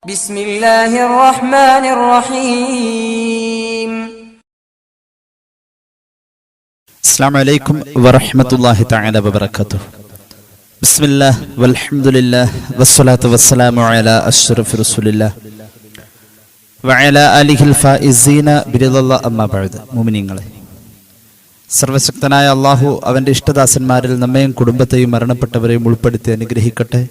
بسم الله الرحمن الرحيم. السلام عليكم ورحمة الله تعالى وبركاته. بسم الله والحمد لله والصلاة والسلام على أشرف رسول الله وعلى آله الفائزين برضا الله أما بعد. മുഅ്മിനീങ്ങളെ, സർവശക്തനായ അള്ളാഹു അവന്റെ ഇഷ്ടദാസന്മാരിൽ നമ്മയും കുടുംബത്തെയും മരണപ്പെട്ടവരെയും ഉൾപ്പെടുത്തി അനുഗ്രഹിക്കട്ടെ.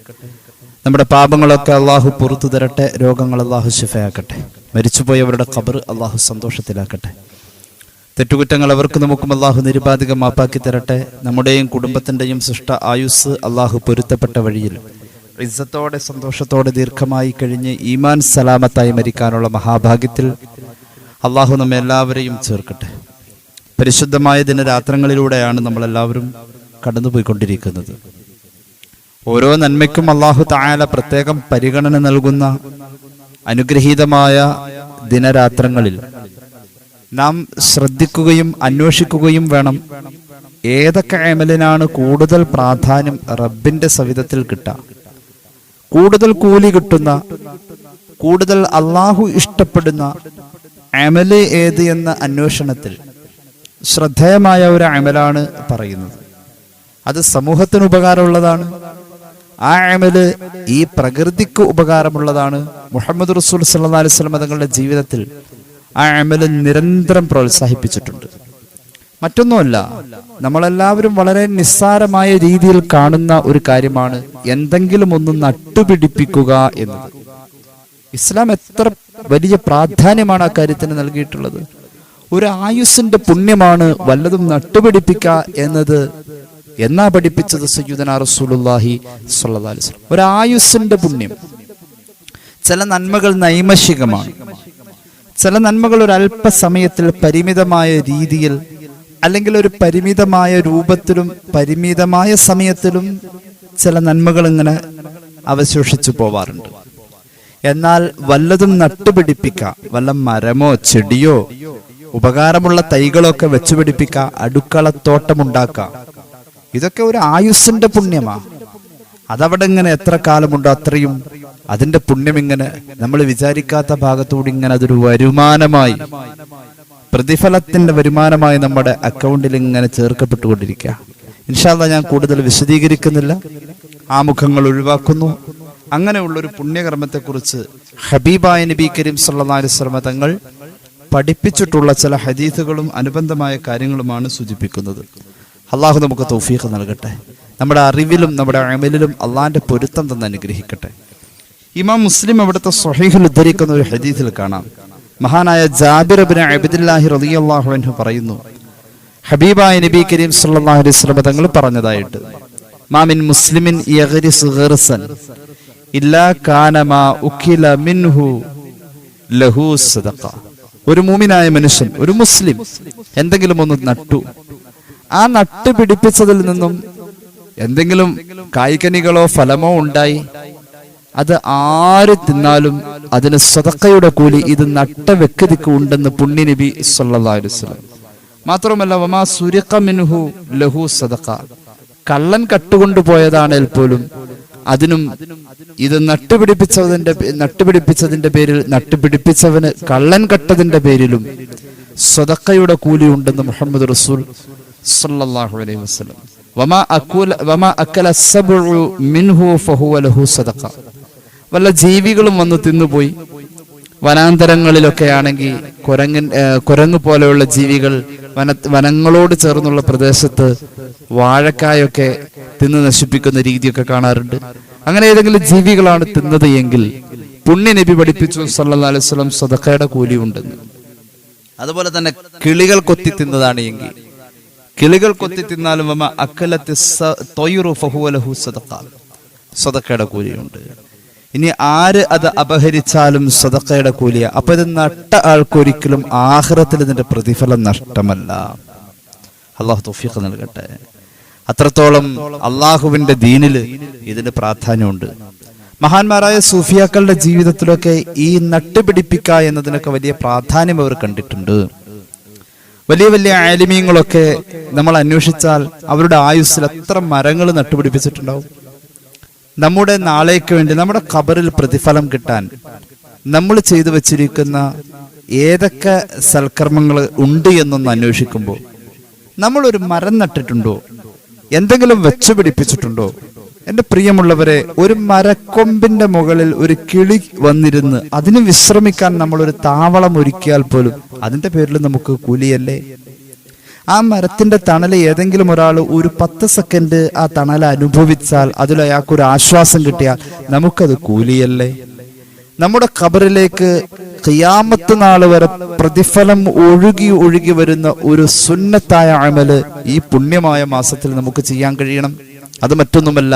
നമ്മുടെ പാപങ്ങളൊക്കെ അള്ളാഹു പുറത്തു തരട്ടെ. രോഗങ്ങൾ അള്ളാഹു ശിഫയാക്കട്ടെ. മരിച്ചുപോയവരുടെ ഖബർ അള്ളാഹു സന്തോഷത്തിലാക്കട്ടെ. തെറ്റുകുറ്റങ്ങൾ അവർക്കും നമുക്കും അള്ളാഹു നിരുപാധികം മാപ്പാക്കി തരട്ടെ. നമ്മുടെയും കുടുംബത്തിൻ്റെയും സൃഷ്ട ആയുസ് അള്ളാഹു പൊരുത്തപ്പെട്ട വഴിയിൽ ഇസ്സത്തോടെ സന്തോഷത്തോടെ ദീർഘമായി കഴിഞ്ഞ് ഈമാൻ സലാമത്തായി മരിക്കാനുള്ള മഹാഭാഗ്യത്തിൽ അള്ളാഹു നമ്മെ എല്ലാവരെയും ചേർക്കട്ടെ. പരിശുദ്ധമായ ദിനരാത്രങ്ങളിലൂടെയാണ് നമ്മളെല്ലാവരും കടന്നുപോയിക്കൊണ്ടിരിക്കുന്നത്. ഓരോ നന്മയ്ക്കും അള്ളാഹു തആല പ്രത്യേകം പരിഗണന നൽകുന്ന അനുഗ്രഹീതമായ ദിനരാത്രങ്ങളിൽ നാം ശ്രദ്ധിക്കുകയും അന്വേഷിക്കുകയും വേണം. ഏതൊക്കെ അമലിനാണ് കൂടുതൽ പ്രാധാന്യം റബ്ബിന്റെ സവിധത്തിൽ കിട്ടുക, കൂടുതൽ കൂലി കിട്ടുന്ന, കൂടുതൽ അള്ളാഹു ഇഷ്ടപ്പെടുന്ന അമല് ഏത് എന്ന അന്വേഷണത്തിൽ ശ്രദ്ധേയമായ ഒരു അമലാണ് പറയുന്നത്. അത് സമൂഹത്തിന് ഉപകാരമുള്ളതാണ്. ആ അമല് ഈ പ്രകൃതിക്ക് ഉപകാരമുള്ളതാണ്. മുഹമ്മദ് റസൂൽ സല്ലല്ലാഹു അലൈഹി വസല്ലം തങ്ങളുടെ ജീവിതത്തിൽ ആ അമല് നിരന്തരം പ്രോത്സാഹിപ്പിച്ചിട്ടുണ്ട്. മറ്റൊന്നുമല്ല, നമ്മളെല്ലാവരും വളരെ നിസ്സാരമായ രീതിയിൽ കാണുന്ന ഒരു കാര്യമാണ് എന്തെങ്കിലും ഒന്ന് നട്ടുപിടിപ്പിക്കുക എന്നത്. ഇസ്ലാം എത്ര വലിയ പ്രാധാന്യമാണ് ആ കാര്യത്തിന് നൽകിയിട്ടുള്ളത്. ഒരു ആയുസ്സിന്റെ പുണ്യമാണ് വല്ലതും നട്ടുപിടിപ്പിക്കുക എന്നത്. എന്നാ പഠിപ്പിച്ചത് സയ്യിദുനാ റസൂലുള്ളാഹി സ്വല്ലല്ലാഹു അലൈഹി വസല്ലം. ഒരു ആയുസ്സിന്റെ പുണ്യം. ചില നന്മകൾ നൈമഷികമാണ്. ചില നന്മകൾ ഒരു അല്പസമയത്തിൽ പരിമിതമായ രീതിയിൽ അല്ലെങ്കിൽ ഒരു പരിമിതമായ രൂപത്തിലും പരിമിതമായ സമയത്തിലും ചില നന്മകൾ ഇങ്ങനെ അവശേഷിച്ചു പോവാറുണ്ട്. എന്നാൽ വല്ലതും നട്ടുപിടിപ്പിക്കുക, വല്ല മരമോ ചെടിയോ ഉപകാരമുള്ള തൈകളൊക്കെ വെച്ചുപിടിപ്പിക്കുക, അടുക്കളത്തോട്ടമുണ്ടാക്കുക, ഇതൊക്കെ ഒരു ആയുസ്സിന്റെ പുണ്യമാണ്. അതവിടെ ഇങ്ങനെ എത്ര കാലമുണ്ടോ അത്രയും അതിന്റെ പുണ്യം ഇങ്ങനെ നമ്മൾ വിചാരിക്കാത്ത ഭാഗത്തുകൂടി ഇങ്ങനെ അതൊരു വരുമാനമായി, പ്രതിഫലത്തിന്റെ വരുമാനമായി നമ്മുടെ അക്കൗണ്ടിൽ ഇങ്ങനെ ചേർക്കപ്പെട്ടുകൊണ്ടിരിക്കുക. ഇൻഷാ അല്ലാഹ് ഞാൻ കൂടുതൽ വിശദീകരിക്കുന്നില്ല, ആമുഖങ്ങൾ ഒഴിവാക്കുന്നു. അങ്ങനെയുള്ളൊരു പുണ്യകർമ്മത്തെക്കുറിച്ച് ഹബീബായ നബി കരീം സല്ലല്ലാഹു അലൈഹി വസല്ലം തങ്ങൾ പഠിപ്പിച്ചിട്ടുള്ള ചില ഹദീസുകളും അനുബന്ധമായ കാര്യങ്ങളുമാണ് സൂചിപ്പിക്കുന്നത്. അള്ളാഹു നമുക്ക് തൗഫീഖ് നൽകട്ടെ. നമ്മുടെ അറിവിലും നമ്മുടെ അമലിലും അള്ളാഹിന്റെ പൊരുത്തം തന്നെ അനുഗ്രഹിക്കട്ടെ. ഇമാം മുസ്ലിം അവിടുത്തെ സ്വഹീഹിൽ ഉദ്ധരിക്കുന്ന ഒരു ഹദീസിൽ കാണാം, മഹാനായ ജാബിർ ഇബ്നു അബ്ദുല്ലാഹി റളിയല്ലാഹു അൻഹു പറയുന്നു, ഹബീബായ നബി കരീം സല്ലല്ലാഹു അലൈഹി വസല്ലം തങ്ങൾ പറഞ്ഞതായിട്ട്, മാമിൻ മുസ്ലിമിൻ യഗ്രിസു ഗർസൻ ഇല്ലാ കാന മാ ഉകില മിൻഹു ലഹു സദഖ. ഒരു മുഅ്മിനായ മനുഷ്യൻ, ഒരു മുസ്ലിം എന്തെങ്കിലും ഒന്ന് നട്ടു, ആ നട്ട് പിടിപ്പിച്ചതിൽ നിന്നും എന്തെങ്കിലും കായ്കനികളോ ഫലമോ ഉണ്ടായി, അത് ആര് തിന്നാലും അതിന് സദഖയുടെ കൂലി ഇത് നട്ട വ്യക്തിക്ക് ഉണ്ടെന്ന് പുണ്യ നബി സല്ലല്ലാഹു അലൈഹി വസല്ലം. മാത്രമല്ല, വമാ സുരിഖ മിൻഹു ലഹു സദഖ. കള്ളൻ കട്ടുകൊണ്ടുപോയതാണെങ്കിൽ പോലും അതിനും ഇത് നട്ടുപിടിപ്പിച്ചതിന്റെ പേരിൽ നട്ടുപിടിപ്പിച്ചവന് കള്ളൻ കട്ടതിന്റെ പേരിലും സദഖയുടെ കൂലി ഉണ്ടെന്ന് മുഹമ്മദ് റസൂൽ സല്ലല്ലാഹു അലൈഹി വസല്ലം. വമാ അക്കല സബ്ഉ മിൻഹു ഫഹുവ ലഹു സദഖ. വല്ല ജീവികളും വന്ന് തിന്നുപോയി, വനാന്തരങ്ങളിലൊക്കെ ആണെങ്കിൽ കുരങ്ങ് പോലെയുള്ള ജീവികൾ വനങ്ങളോട് ചേർന്നുള്ള പ്രദേശത്ത് വാഴക്കായൊക്കെ തിന്ന് നശിപ്പിക്കുന്ന രീതിയൊക്കെ കാണാറുണ്ട്. അങ്ങനെ ഏതെങ്കിലും ജീവികളാണ് തിന്നത് എങ്കിൽ പുണ്യ നബി പഠിപ്പിച്ചു സല്ലല്ലാഹു അലൈഹി വസല്ലം സദഖയുടെ കൂലി ഉണ്ടെന്ന്. അതുപോലെ തന്നെ കിളികൾ കൊത്തി തിന്നതാണ് എങ്കിൽ, കിളികൾ കൊത്തി തിന്നാലും സദഖയുടെ കൂലിയുണ്ട്. ഇനി ആര് അത് അപഹരിച്ചാലും സദഖയുടെ കൂലിയ. അപ്പൊ ഇത് നട്ട ആൾക്കൊരിക്കലും ആഖിറത്തിൽ ഇതിന്റെ പ്രതിഫലം നഷ്ടമല്ല. അള്ളാഹു തൗഫീഖ് നൽകട്ടെ. അത്രത്തോളം അള്ളാഹുവിന്റെ ദീനില് ഇതിന് പ്രാധാന്യമുണ്ട്. മഹാന്മാരായ സൂഫിയാക്കളുടെ ജീവിതത്തിലൊക്കെ ഈ നട്ടുപിടിപ്പിക്ക എന്നതിനൊക്കെ വലിയ പ്രാധാന്യം അവർ കണ്ടിട്ടുണ്ട്. വലിയ വലിയ ആലിമീങ്ങളൊക്കെ നമ്മൾ അന്വേഷിച്ചാൽ അവരുടെ ആയുസ്സിൽ എത്ര മരങ്ങൾ നട്ടുപിടിപ്പിച്ചിട്ടുണ്ടാവും. നമ്മുടെ നാളേക്ക് വേണ്ടി നമ്മുടെ ഖബറിൽ പ്രതിഫലം കിട്ടാൻ നമ്മൾ ചെയ്തു വച്ചിരിക്കുന്ന ഏതൊക്കെ സൽക്കർമ്മങ്ങൾ ഉണ്ട് എന്നൊന്ന് അന്വേഷിക്കുമ്പോൾ നമ്മളൊരു മരം നട്ടിട്ടുണ്ടോ, എന്തെങ്കിലും വെച്ചു പിടിപ്പിച്ചിട്ടുണ്ടോ? എൻ്റെ പ്രിയമുള്ളവരെ, ഒരു മരക്കൊമ്പിന്റെ മുകളിൽ ഒരു കിളി വന്നിരുന്ന് അതിന് വിശ്രമിക്കാൻ നമ്മളൊരു താവളം ഒരുക്കിയാൽ പോലും അതിന്റെ പേരിൽ നമുക്ക് കൂലിയല്ലേ? ആ മരത്തിന്റെ തണൽ ഏതെങ്കിലും ഒരാൾ ഒരു 10 സെക്കൻഡ് ആ തണൽ അനുഭവിച്ചാൽ അതിൽ അയാൾക്കൊരു ആശ്വാസം കിട്ടിയാൽ നമുക്കത് കൂലിയല്ലേ? നമ്മുടെ ഖബറിലേക്ക് ഖിയാമത്ത് നാൾ വരെ പ്രതിഫലം ഒഴുകി ഒഴുകി വരുന്ന ഒരു സുന്നത്തായ അമല് ഈ പുണ്യമായ മാസത്തിൽ നമുക്ക് ചെയ്യാൻ കഴിയണം. അത് മറ്റൊന്നുമല്ല,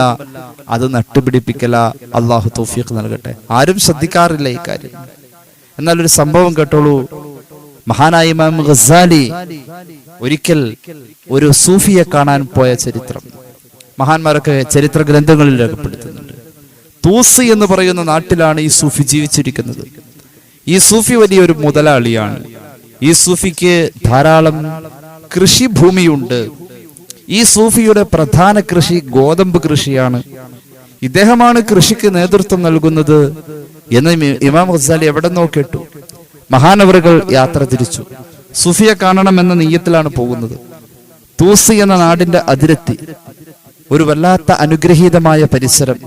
അത് നട്ടുപിടിപ്പിക്കല. അള്ളാഹു തൗഫീഖ് നൽകട്ടെ. ആരും ശ്രദ്ധിക്കാറില്ല ഈ കാര്യം. എന്നാൽ ഒരു സംഭവം കേട്ടോളൂ. മഹാനായ ഇമാം ഗസാലി ഒരിക്കൽ ഒരു സൂഫിയെ കാണാൻ പോയ ചരിത്രം മഹാന്മാരൊക്കെ ചരിത്ര ഗ്രന്ഥങ്ങളിൽ രേഖപ്പെടുത്തുന്നുണ്ട്. തൂസി എന്ന് പറയുന്ന നാട്ടിലാണ് ഈ സൂഫി ജീവിച്ചിരിക്കുന്നത്. ഈ സൂഫി വലിയൊരു മുതലാളിയാണ്. ഈ സൂഫിക്ക് ധാരാളം കൃഷിഭൂമിയുണ്ട്. ഈ സൂഫിയുടെ പ്രധാന കൃഷി ഗോതമ്പ് കൃഷിയാണ്. ഇദ്ദേഹമാണ് കൃഷിക്ക് നേതൃത്വം നൽകുന്നത് എന്ന് ഇമാം ഗസാലി എവിടെന്നോ കേട്ടു. മഹാനവറുകൾ യാത്ര തിരിച്ചു. സൂഫിയെ കാണണമെന്ന നിയ്യത്തിലാണ് പോകുന്നത്. തൂസി എന്ന നാടിന്റെ അതിരെത്തി. ഒരു വല്ലാത്ത അനുഗ്രഹീതമായ പരിസരം.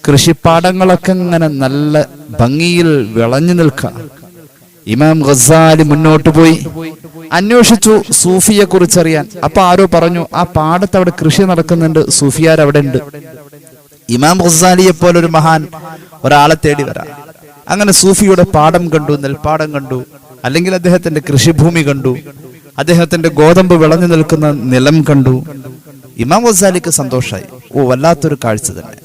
കൃഷിപ്പാടങ്ങളൊക്കെ ഇങ്ങനെ നല്ല ഭംഗിയിൽ വിളഞ്ഞു നിൽക്കുക. ഇമാം ഗസാലി മുന്നോട്ട് പോയി അന്വേഷിച്ചു സൂഫിയെ കുറിച്ചറിയാൻ. അപ്പൊ ആരോ പറഞ്ഞു, ആ പാടത്ത് അവിടെ കൃഷി നടക്കുന്നുണ്ട്, സൂഫിയാർ അവിടെ ഉണ്ട്. ഇമാം ഗസാലിയെ പോലെ ഒരു മഹാൻ ഒരാളെ തേടി വരാം. അങ്ങനെ സൂഫിയുടെ പാടം കണ്ടു, നെൽപ്പാടം കണ്ടു, അല്ലെങ്കിൽ അദ്ദേഹത്തിന്റെ കൃഷിഭൂമി കണ്ടു, അദ്ദേഹത്തിന്റെ ഗോതമ്പ് വിളഞ്ഞു നിൽക്കുന്ന നിലം കണ്ടു. ഇമാം ഗസാലിക്ക് സന്തോഷമായി. വല്ലാത്തൊരു കാഴ്ച തന്നെ.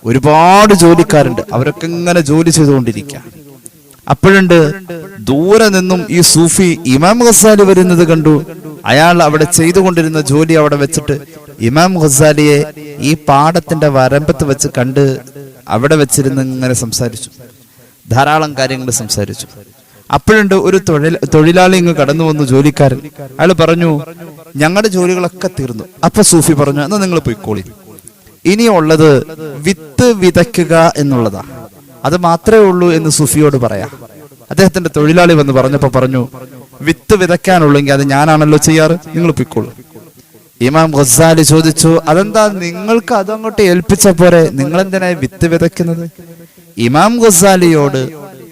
ഒരുപാട് ജോലിക്കാരുണ്ട്, അവരൊക്കെ ഇങ്ങനെ ജോലി ചെയ്തുകൊണ്ടിരിക്കുക. അപ്പോഴുണ്ട് ദൂരെ നിന്നും ഈ സൂഫി ഇമാം ഗസാലി വരുന്നത് കണ്ടു. അയാൾ അവിടെ ചെയ്തുകൊണ്ടിരുന്ന ജോലി അവിടെ വെച്ചിട്ട് ഇമാം ഗസാലിയെ ഈ പാടത്തിന്റെ വരമ്പത്ത് വെച്ച് കണ്ട് അവിടെ വെച്ചിരുന്ന് ഇങ്ങനെ സംസാരിച്ചു. ധാരാളം കാര്യങ്ങൾ സംസാരിച്ചു. അപ്പോഴുണ്ട് ഒരു തൊഴിലാളി ഇങ്ങ് കടന്നു വന്നു, ജോലിക്കാരൻ. അയാൾ പറഞ്ഞു, ഞങ്ങളുടെ ജോലികളൊക്കെ തീർന്നു. അപ്പൊ സൂഫി പറഞ്ഞു, എന്നാ നിങ്ങൾ പോയിക്കോളി, ഇനിയുള്ളത് വിത്ത് വിതയ്ക്കുക എന്നുള്ളതാ, അത് മാത്രമേ ഉള്ളൂ എന്ന് സൂഫിയോട് പറയാ. അദ്ദേഹത്തിന്റെ തൊഴിലാളി വന്ന് പറഞ്ഞപ്പോ പറഞ്ഞു, വിത്ത് വിതയ്ക്കാനുള്ളെങ്കിൽ അത് ഞാനാണല്ലോ ചെയ്യാറ്, നിങ്ങൾ പോയിക്കോളൂ. ഇമാം ഗസാലി ചോദിച്ചു, അതെന്താ നിങ്ങൾക്ക് അതങ്ങോട്ട് ഏൽപ്പിച്ച പോരെ, നിങ്ങൾ എന്തിനായി വിത്ത് വിതയ്ക്കുന്നത്? ഇമാം ഗസാലിയോട്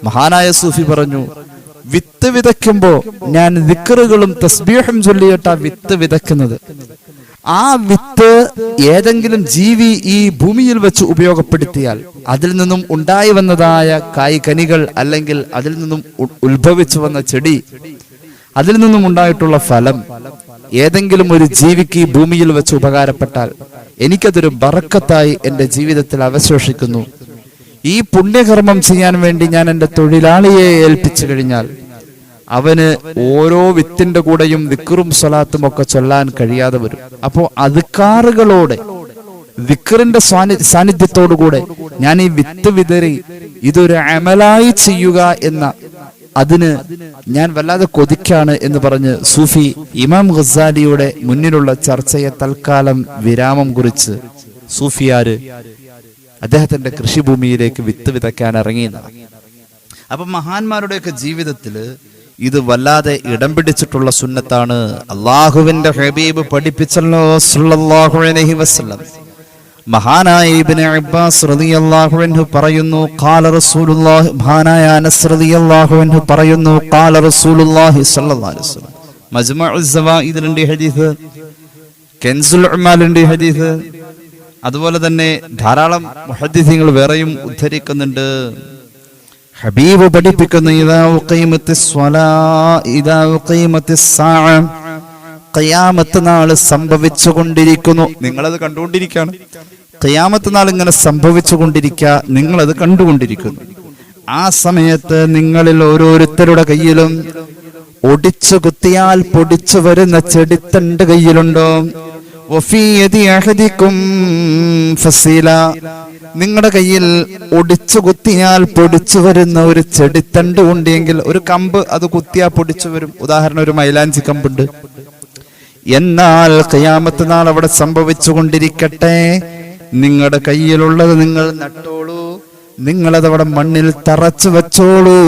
മഹാനായ സൂഫി പറഞ്ഞു, വിത്ത് വിതയ്ക്കുമ്പോ ഞാൻ ദിക്റുകളും തസ്ബീഹും ചൊല്ലിയിട്ടാ വിത്ത് വിതയ്ക്കുന്നത്. ആ വിത്ത് ഏതെങ്കിലും ജീവി ഈ ഭൂമിയിൽ വെച്ച് ഉപയോഗപ്പെടുത്തിയാൽ അതിൽ നിന്നും ഉണ്ടായി വന്നതായ കായ്കനികൾ, അല്ലെങ്കിൽ അതിൽ നിന്നും ഉത്ഭവിച്ചു വന്ന ചെടി, അതിൽ നിന്നും ഉണ്ടായിട്ടുള്ള ഫലം ഏതെങ്കിലും ഒരു ജീവിക്ക് ഈ ഭൂമിയിൽ വെച്ച് ഉപകാരപ്പെട്ടാൽ എനിക്കതൊരു ബറക്കത്തായി എൻ്റെ ജീവിതത്തിൽ അവശേഷിക്കുന്നു. ഈ പുണ്യകർമ്മം ചെയ്യാൻ വേണ്ടി ഞാൻ എൻ്റെ തൊഴിലാളിയെ ഏൽപ്പിച്ചു കഴിഞ്ഞാൽ അവന് ഓരോ വിത്തിന്റെ കൂടെയും ദിക്റും സ്വലാത്തും ഒക്കെ ചൊല്ലാൻ കഴിയാതെ വരും. അപ്പോ അദ്കാറുകളോടെ ദിക്റിന്റെ സാന്നിധ്യത്തോടുകൂടെ ഞാൻ ഈ വിത്ത് വിതറി ഇതൊരു അമലായി ചെയ്യുക എന്ന അതിന് ഞാൻ വല്ലാതെ കൊതിക്കാണ് എന്ന് പറഞ്ഞ് സൂഫി ഇമാം ഗസാലിയുടെ മുന്നിലുള്ള ചർച്ചയെ തൽക്കാലം വിരാമം കുറിച്ച് സൂഫിയാര് അദ്ദേഹത്തിന്റെ കൃഷിഭൂമിയിലേക്ക് വിത്ത് വിതയ്ക്കാൻ ഇറങ്ങിയതാണ്. അപ്പൊ മഹാന്മാരുടെയൊക്കെ ജീവിതത്തില് ഇത് വല്ലാതെ ഇടം പിടിച്ചിട്ടുള്ള സുന്നത്താണ്. അള്ളാഹുവിന്റെ ഹബീബ് പഠിപ്പിച്ചല്ലോ സല്ലല്ലാഹു അലൈഹി വസല്ലം. മഹാനായ ഇബ്നു അബ്ബാസ് റളിയല്ലാഹു അൻഹു പറയുന്നു, ഖാല റസൂലുള്ളാഹി, മഹാനായ അനസ് റളിയല്ലാഹു അൻഹു പറയുന്നു, ഖാല റസൂലുള്ളാഹി സ്വല്ലല്ലാഹു അലൈഹി വസല്ലം. മജ്മുഉസ് സവാഇദിന്റെ ഹദീസ്, കൻസുൽ ഉമാലിന്റെ ഹദീസ്, അതുപോലെ തന്നെ ധാരാളം മുഹദ്ദിസീങ്ങൾ വേറെയും ഉദ്ധരിക്കുന്നുണ്ട്. ഹബീബ് പഠിപ്പിക്കുന്നു, ഖിയാമത്ത് നാൾ സംഭവിച്ചുകൊണ്ടിരിക്കുന്നു. നിങ്ങളത് കണ്ടുകൊണ്ടിരിക്കുകയാണ്. ഖിയാമത്ത് നാൾ ഇങ്ങനെ സംഭവിച്ചുകൊണ്ടിരിക്കുക, നിങ്ങളത് കണ്ടുകൊണ്ടിരിക്കുന്നു. ആ സമയത്ത് നിങ്ങളിൽ ഓരോരുത്തരുടെ കയ്യിലും ഒടിച്ചു കുത്തിയാൽ പൊടിച്ചു വരുന്ന ചെടിത്തണ്ട് കയ്യിലുണ്ടോ? നിങ്ങളുടെ കയ്യിൽ ഒടിച്ചു കുത്തിയാൽ പൊടിച്ചു വരുന്ന ഒരു ചെടിത്തണ്ട് ഉണ്ടെങ്കിൽ, ഒരു കമ്പ് അത് കുത്തിയാൽ പൊടിച്ചു വരും. ഉദാഹരണം, ഒരു മൈലാഞ്ചി കമ്പുണ്ട്. എന്നാൽ ഖിയാമത്ത് നാൾ അവിടെ സംഭവിച്ചു കൊണ്ടിരിക്കട്ടെ, നിങ്ങളുടെ കയ്യിലുള്ളത് നിങ്ങൾ നട്ടോളൂ, നിങ്ങളതവിടെ മണ്ണിൽ തറച്ചു വെച്ചോളൂ.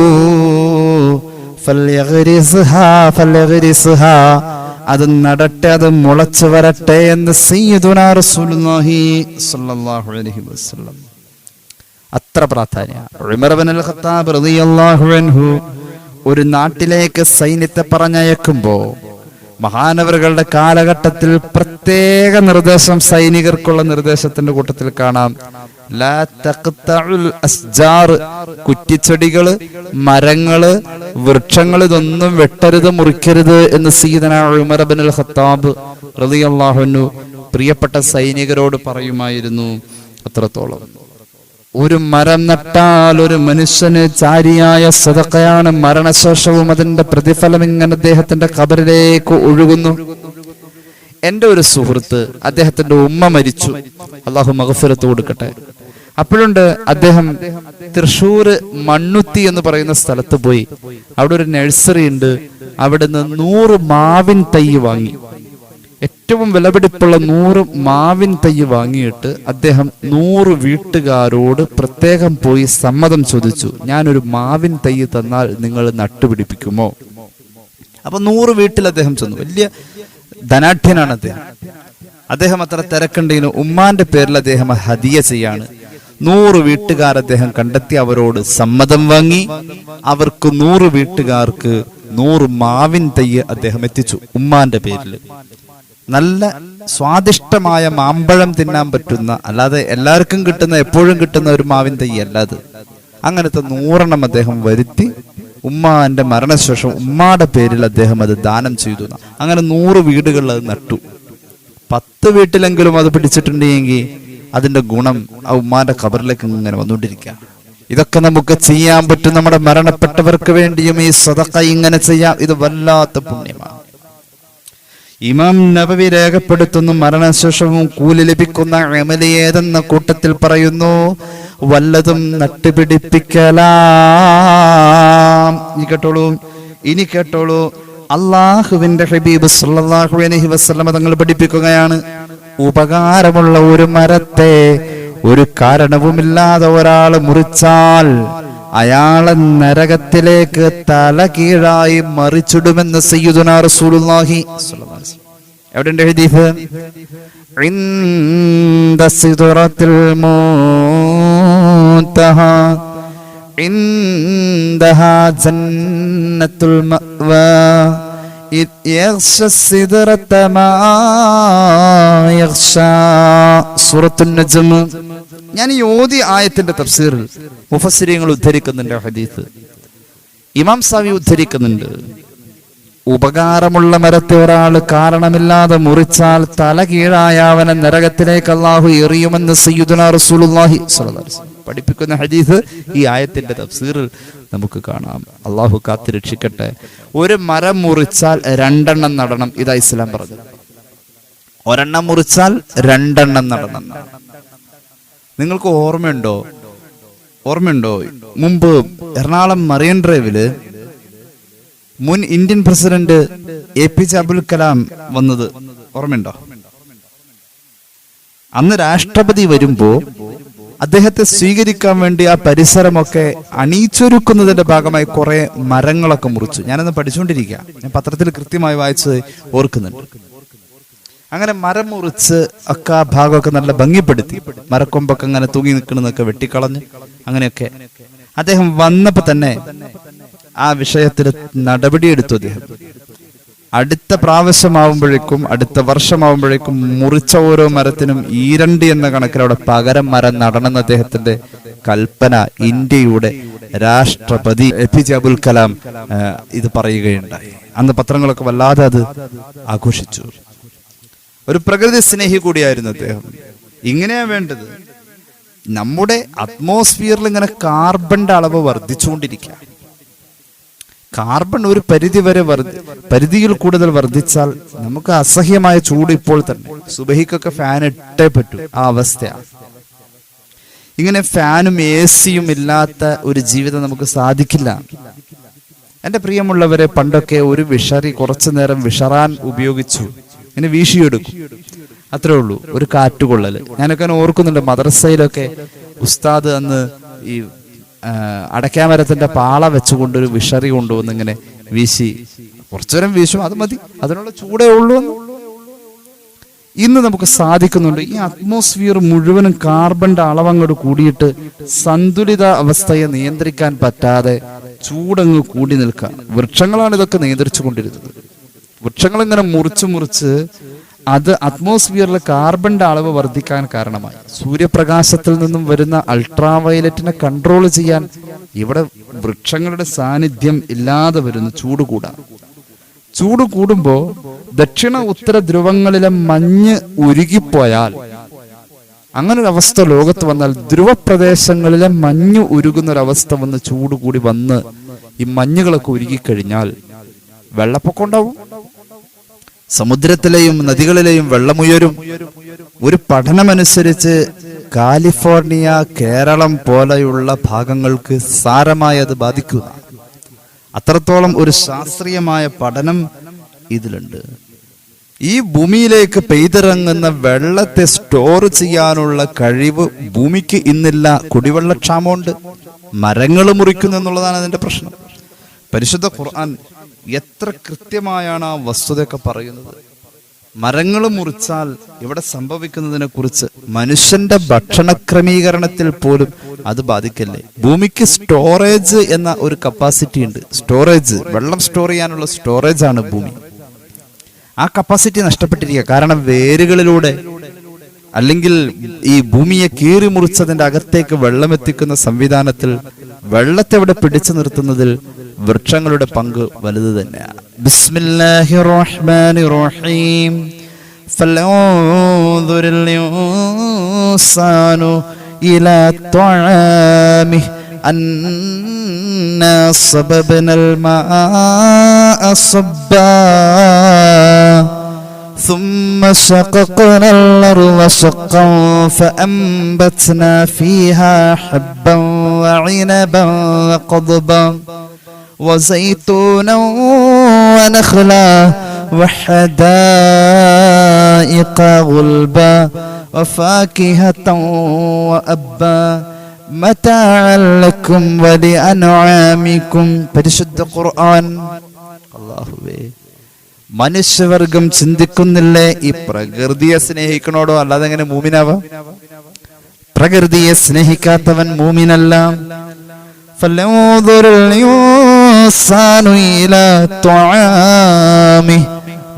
അത് നടട്ടെ, അത് മുളച്ചു വരട്ടെ എന്ന് സയ്യിദുനാ റസൂലുള്ളാഹി സ്വല്ലല്ലാഹു അലൈഹി വസല്ലം. അത്ര പ്രാധാന്യം. ഉമർ ഇബ്നുൽ ഖത്താബ് റളിയല്ലാഹു അൻഹു ഒരു നാട്ടിലേക്ക് സൈന്യത്തെ പറഞ്ഞയക്കുമ്പോ മഹാനവറുകളുടെ കാലഘട്ടത്തിൽ പ്രത്യേക നിർദ്ദേശം സൈനികർക്കുള്ള നിർദ്ദേശത്തിന്റെ കൂട്ടത്തിൽ കാണാം. ലാ തഖ്തഉൽ അസ്ജാർ, കുറ്റിച്ചെടികള്, മരങ്ങള്, വൃക്ഷങ്ങൾ ഇതൊന്നും വെട്ടരുത്, മുറിക്കരുത് എന്ന് സയ്യിദനാ ഉമർ ഇബ്നുൽ ഖത്താബ് റളിയല്ലാഹു അൻഹു പ്രിയപ്പെട്ട സൈനികരോട് പറയുമായിരുന്നു. അത്രത്തോളം ഒരു മരം നട്ടാൽ ഒരു മനുഷ്യന് ചാരിയായ സദഖയാണ്. മരണശേഷവും അതിന്റെ പ്രതിഫലം ഇങ്ങനെ അദ്ദേഹത്തിന്റെ ഖബറിലേക്ക് ഒഴുകുന്നു. എന്റെ ഒരു സുഹൃത്ത്, അദ്ദേഹത്തിന്റെ ഉമ്മ മരിച്ചു, അള്ളാഹു മഗ്ഫിറത്ത് കൊടുക്കട്ടെ. അപ്പോഴുണ്ട് അദ്ദേഹം തൃശ്ശൂർ മണ്ണുത്തി എന്ന് പറയുന്ന സ്ഥലത്ത് പോയി. അവിടെ ഒരു നഴ്സറി ഉണ്ട്. അവിടുന്ന് 100 മാവിൻ തൈ വാങ്ങി. ഏറ്റവും വിലപിടിപ്പുള്ള 100 മാവിൻ തൈ വാങ്ങിയിട്ട് അദ്ദേഹം 100 വീട്ടുകാരോട് പ്രത്യേകം പോയി സമ്മതം ചോദിച്ചു. ഞാനൊരു മാവിൻ തൈ തന്നാൽ നിങ്ങൾ നട്ടുപിടിപ്പിക്കുമോ? അപ്പൊ 100 വീട്ടിൽ അദ്ദേഹം ചെന്നു. വലിയ ധനാഢ്യനാണ് അദ്ദേഹം അത്ര തിരക്കുണ്ടെങ്കിലും ഉമ്മാന്റെ പേരിൽ അദ്ദേഹം ഹദിയ ചെയ്യാണ്. 100 വീട്ടുകാർ അദ്ദേഹം കണ്ടെത്തി, അവരോട് സമ്മതം വാങ്ങി. അവർക്ക് 100 വീട്ടുകാർക്ക് 100 മാവിൻ തൈ അദ്ദേഹം എത്തിച്ചു ഉമ്മാന്റെ പേരിൽ. നല്ല സ്വാദിഷ്ടമായ മാമ്പഴം തിന്നാൻ പറ്റുന്ന, അല്ലാതെ എല്ലാവർക്കും കിട്ടുന്ന, എപ്പോഴും കിട്ടുന്ന ഒരു മാവിൻ തൈ അല്ലാതെ അങ്ങനത്തെ 100 അദ്ദേഹം വരുത്തി ഉമ്മാന്റെ മരണശേഷം ഉമ്മാടെ പേരിൽ അദ്ദേഹം അത് ദാനം ചെയ്തു. അങ്ങനെ 100 വീടുകളിൽ അത് നട്ടു. 10 വീട്ടിലെങ്കിലും അത് പിടിച്ചിട്ടുണ്ടെങ്കിൽ അതിന്റെ ഗുണം ആ ഉമ്മാന്റെ ഖബറിലേക്ക് ഇങ്ങനെ വന്നുകൊണ്ടിരിക്കുക. ഇതൊക്കെ നമുക്ക് ചെയ്യാൻ പറ്റും. നമ്മുടെ മരണപ്പെട്ടവർക്ക് വേണ്ടിയും ഈ സദഖ ഇങ്ങനെ ചെയ്യാം. ഇത് വല്ലാത്ത പുണ്യമാണ്. ഇമാം നബവി രേഖപ്പെടുത്തുന്നു, മരണശേഷവും കൂലി ലഭിക്കുന്ന അമല് ഏതെന്ന കൂട്ടത്തിൽ പറയുന്നു, വല്ലതും നട്ടുപിടിപ്പിക്കലാം. ഇനി കേട്ടോളൂ. അള്ളാഹുവിന്റെ ഹബീബ് സല്ലല്ലാഹു അലൈഹി വസല്ലം തങ്ങൾ പഠിപ്പിക്കുകയാണ്, ഉപകാരമുള്ള ഒരു മരത്തെ ഒരു കാരണവുമില്ലാതെ ഒരാൾ മുറിച്ചാൽ അയാളെ നരകത്തിലേക്ക് തല കീഴായി മറിച്ചിടുമെന്ന് സയ്യിദുനാ റസൂലുള്ളാഹി സ്വല്ലല്ലാഹു അലൈഹി വസല്ലം. എവിടെയുണ്ട് ഹദീസ്? ഇൻദ സിദ്റത്തിൽ മുൻതഹാ ഇൻദഹാ ജന്നത്തുൽ മഅവാ സൂറത്തുൻ നജ്ം. ഞാൻ ഈ ഓതി ആയത്തിന്റെ തഫ്സീറിൽ മുഫസ്സിരീങ്ങൾ ഉദ്ധരിക്കുന്നുണ്ട്. ഹദീസ് ഇമാം സാവി ഉദ്ധരിക്കുന്നുണ്ട്. ഉപകാരമുള്ള മരത്തെ ഒരാൾ കാരണമില്ലാതെ മുറിച്ചാൽ തല കീഴായ അവനെ നരകത്തിലേക്ക് അല്ലാഹു എറിയുമെന്ന് സയ്യിദുനാ റസൂലുള്ളാഹി സ്വല്ലല്ലാഹു അലൈഹി വസല്ലം പഠിപ്പിക്കുന്ന ഹദീസ് ഈ ആയത്തിന്റെ തഫ്സീറിൽ നമുക്ക് കാണാം. അല്ലാഹു കാത്തുരക്ഷിക്കട്ടെ. ഒരു മരം മുറിച്ചാൽ 2 നടണം. ഇതാ ഇസ്ലാം പറഞ്ഞു. 1 മുറിച്ചാൽ 2 നടണം. നിങ്ങൾക്ക് ഓർമ്മയുണ്ടോ? മുമ്പ് എറണാകുളം മറൈൻ ഡ്രൈവില് മുൻ Indian president APJ Abdul Kalam വന്നത് ഓർമ്മയുണ്ടോ? അന്ന് രാഷ്ട്രപതി വരുമ്പോ അദ്ദേഹത്തെ സ്വീകരിക്കാൻ വേണ്ടി ആ പരിസരമൊക്കെ അണിയിച്ചൊരുക്കുന്നതിന്റെ ഭാഗമായി കുറെ മരങ്ങളൊക്കെ മുറിച്ചു. ഞാനന്ന് പഠിച്ചുകൊണ്ടിരിക്കുക. ഞാൻ പത്രത്തിൽ കൃത്യമായി വായിച്ച് ഓർക്കുന്നുണ്ട്. അങ്ങനെ മരം മുറിച്ച് ഒക്കെ ആ ഭാഗമൊക്കെ നല്ല ഭംഗിപ്പെടുത്തി. മരക്കൊമ്പൊക്കെ അങ്ങനെ തൂങ്ങി നിൽക്കുന്നതൊക്കെ വെട്ടിക്കളഞ്ഞ് അങ്ങനെയൊക്കെ അദ്ദേഹം വന്നപ്പോ തന്നെ ആ വിഷയത്തിൽ നടപടിയെടുത്തു. അദ്ദേഹം അടുത്ത പ്രാവശ്യമാവുമ്പോഴേക്കും, അടുത്ത വർഷമാവുമ്പോഴേക്കും മുറിച്ച ഓരോ മരത്തിനും 2 എന്ന കണക്കിൽ അവിടെ പകരം മരം നടണമെന്ന് അദ്ദേഹത്തിന്റെ കൽപ്പന ഇന്ത്യയുടെ രാഷ്ട്രപതി APJ അബ്ദുൽ കലാം ഇത് പറയുകയുണ്ടായി. അന്ന് പത്രങ്ങളൊക്കെ വല്ലാതെ അത് ആഘോഷിച്ചു. ഒരു പ്രകൃതി സ്നേഹി കൂടിയായിരുന്നു അദ്ദേഹം. ഇങ്ങനെയാ വേണ്ടത്. നമ്മുടെ അറ്റ്മോസ്ഫിയറിൽ ഇങ്ങനെ കാർബണിന്റെ അളവ് വർദ്ധിച്ചുകൊണ്ടിരിക്കുക. കാർബൺ ഒരു പരിധി വരെ പരിധിയിൽ കൂടുതൽ വർദ്ധിച്ചാൽ നമുക്ക് അസഹ്യമായ ചൂട് ഇപ്പോൾ തന്നെ. സുബഹിക്കൊക്കെ ഫാൻ ഇട്ടേ പറ്റൂ. ആ അവസ്ഥയാണ്. ഇങ്ങനെ ഫാനും AC-യും ഇല്ലാത്ത ഒരു ജീവിതം നമുക്ക് സാധിക്കില്ല. എന്റെ പ്രിയമുള്ളവരെ, പണ്ടൊക്കെ ഒരു വിഷറി കുറച്ചു നേരം വിഷറാൻ ഉപയോഗിച്ചു ഇങ്ങനെ വീശിയെടുക്കും. അത്രേ ഉള്ളൂ, ഒരു കാറ്റുകൊള്ളല്. ഞാനൊക്കെ ഓർക്കുന്നുണ്ട്, മദ്രസയിലൊക്കെ ഉസ്താദ് അന്ന് ഈ അടയ്ക്കാമരത്തിന്റെ പാള വെച്ചുകൊണ്ടൊരു വിഷറി കൊണ്ടുവന്ന് ഇങ്ങനെ വീശി, കുറച്ചു നേരം വീശും, അത് മതി, അതിനുള്ള ചൂടേ ഉള്ളൂ. ഇന്ന് നമുക്ക് സാധിക്കുന്നുണ്ട്. ഈ അറ്റ്മോസ്ഫിയർ മുഴുവനും കാർബണിന്റെ അളവങ്ങോട്ട് കൂടിയിട്ട് സന്തുലിത അവസ്ഥയെ നിയന്ത്രിക്കാൻ പറ്റാതെ ചൂടങ്ങ് കൂടി നിൽക്കുക. വൃക്ഷങ്ങളാണ് ഇതൊക്കെ നിയന്ത്രിച്ചു കൊണ്ടിരുന്നത്. വൃക്ഷങ്ങൾ ഇങ്ങനെ മുറിച്ച് അത് അറ്റ്മോസ്ഫിയറിൽ കാർബണിന്റെ അളവ് വർദ്ധിക്കാൻ കാരണമായി. സൂര്യപ്രകാശത്തിൽ നിന്നും വരുന്ന അൾട്രാവയലറ്റിനെ കൺട്രോൾ ചെയ്യാൻ ഇവിടെ വൃക്ഷങ്ങളുടെ സാന്നിധ്യം ഇല്ലാതെ വരുന്നു. ചൂട് കൂടുമ്പോ ദക്ഷിണ ഉത്തര ധ്രുവങ്ങളിലെ മഞ്ഞ് ഉരുകിപ്പോയാൽ, അങ്ങനെ ഒരു അവസ്ഥ ലോകത്ത് വന്നാൽ, ധ്രുവപ്രദേശങ്ങളിലെ മഞ്ഞ് ഉരുകുന്നൊരവസ്ഥ വന്ന് ചൂട് കൂടി വന്ന് ഈ മഞ്ഞുകളൊക്കെ ഉരുകിക്കഴിഞ്ഞാൽ വെള്ളപ്പൊക്കം ഉണ്ടാവും. സമുദ്രത്തിലെയും നദികളിലെയും വെള്ളമുയരും. ഒരു പഠനമനുസരിച്ച് കാലിഫോർണിയ, കേരളം പോലെയുള്ള ഭാഗങ്ങൾക്ക് സാരമായി അത് ബാധിക്കുക. അത്രത്തോളം ഒരു ശാസ്ത്രീയമായ പഠനം ഇതിലുണ്ട്. ഈ ഭൂമിയിലേക്ക് പെയ്തിറങ്ങുന്ന വെള്ളത്തെ സ്റ്റോർ ചെയ്യാനുള്ള കഴിവ് ഭൂമിക്ക് ഇന്നില്ല. കുടിവെള്ളക്ഷാമമുണ്ട്. മരങ്ങൾ മുറിക്കുന്നു എന്നുള്ളതാണ് അതിന്റെ പ്രശ്നം. പരിശുദ്ധ ഖുർആൻ എത്ര കൃത്യമായാണ് ആ വസ്തുതയൊക്കെ പറയുന്നത്. മരങ്ങൾ മുറിച്ചാൽ ഇവിടെ സംഭവിക്കുന്നതിനെ കുറിച്ച് മനുഷ്യന്റെ ഭക്ഷണ ക്രമീകരണത്തിൽ പോലും അത് ബാധിക്കല്ലേ. ഭൂമിക്ക് സ്റ്റോറേജ് എന്ന ഒരു കപ്പാസിറ്റി ഉണ്ട്. സ്റ്റോറേജ്, വെള്ളം സ്റ്റോർ ചെയ്യാനുള്ള സ്റ്റോറേജ് ആണ് ഭൂമി. ആ കപ്പാസിറ്റി നഷ്ടപ്പെട്ടിരിക്കുക. കാരണം വേരുകളിലൂടെ അല്ലെങ്കിൽ ഈ ഭൂമിയെ കീറി മുറിച്ചതിന്റെ അകത്തേക്ക് വെള്ളം എത്തിക്കുന്ന സംവിധാനത്തിൽ വെള്ളത്തെ ഇവിടെ പിടിച്ചു നിർത്തുന്നതിൽ വൃക്ഷങ്ങളുടെ പങ്ക് വലുത് തന്നെയാണ്. ബിസ്മില്ലാഹിർ റഹ്മാനിർ റഹീം. ഫലൻദുറിൽ ഇൻസാനു ഇലാ ത്വആമിഹി അന്നാ സബബ്നൽ മാഅ സബ്ബാ ثم شققنا الأرض شقا فأنبتنا فيها حبا وعنبا وقضبا وزيتونا ونخلا وحدائق غلبا وفاكهة وأبا متاعا لكم ولأنعامكم. പരിശുദ്ധ ഖുർആൻ. അല്ലാഹുവേ, മനുഷ്യവർഗം ചിന്തിക്കുന്നില്ലേ ഈ പ്രകൃതിയെ സ്നേഹിക്കണോടോ? അല്ലാതെ എങ്ങനെ മൂമിനാവാം? പ്രകൃതിയെ സ്നേഹിക്കാത്തവൻ മൂമിനല്ല.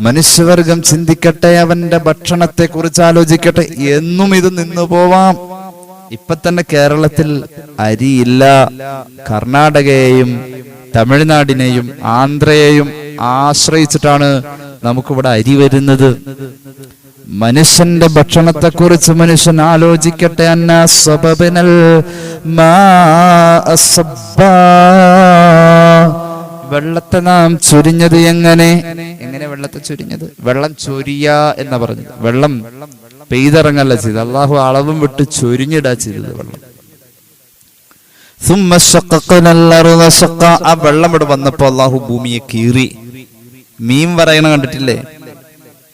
മനുഷ്യവർഗം ചിന്തിക്കട്ടെ, അവന്റെ ഭക്ഷണത്തെ കുറിച്ച് ആലോചിക്കട്ടെ. എന്നും ഇത് നിന്നു പോവാം. ഇപ്പൊ തന്നെ കേരളത്തിൽ അരിയില്ല. കർണാടകയെയും തമിഴ്നാടിനെയും ആന്ധ്രയെയും ആശ്രയിച്ചിട്ടാണ് നമുക്കിവിടെ അരി വരുന്നത്. മനുഷ്യന്റെ ഭക്ഷണത്തെ കുറിച്ച് മനുഷ്യൻ ആലോചിക്കട്ടെ. വെള്ളത്തെ നാം ചൊരിഞ്ഞത് എങ്ങനെ വെള്ളത്തെ ചൊരിഞ്ഞത്? വെള്ളം ചൊരിയ എന്ന് പറഞ്ഞത്. വെള്ളം പെയ്തിറങ്ങല്ല ചെയ്തത്. അള്ളാഹു അളവും വിട്ട് ചൊരിഞ്ഞിടാ ചെയ്തത് വെള്ളം. ആ വെള്ളം ഇവിടെ വന്നപ്പോ അള്ളാഹു ഭൂമിയെ കീറി. മീൻ വരയണ കണ്ടിട്ടില്ലേ?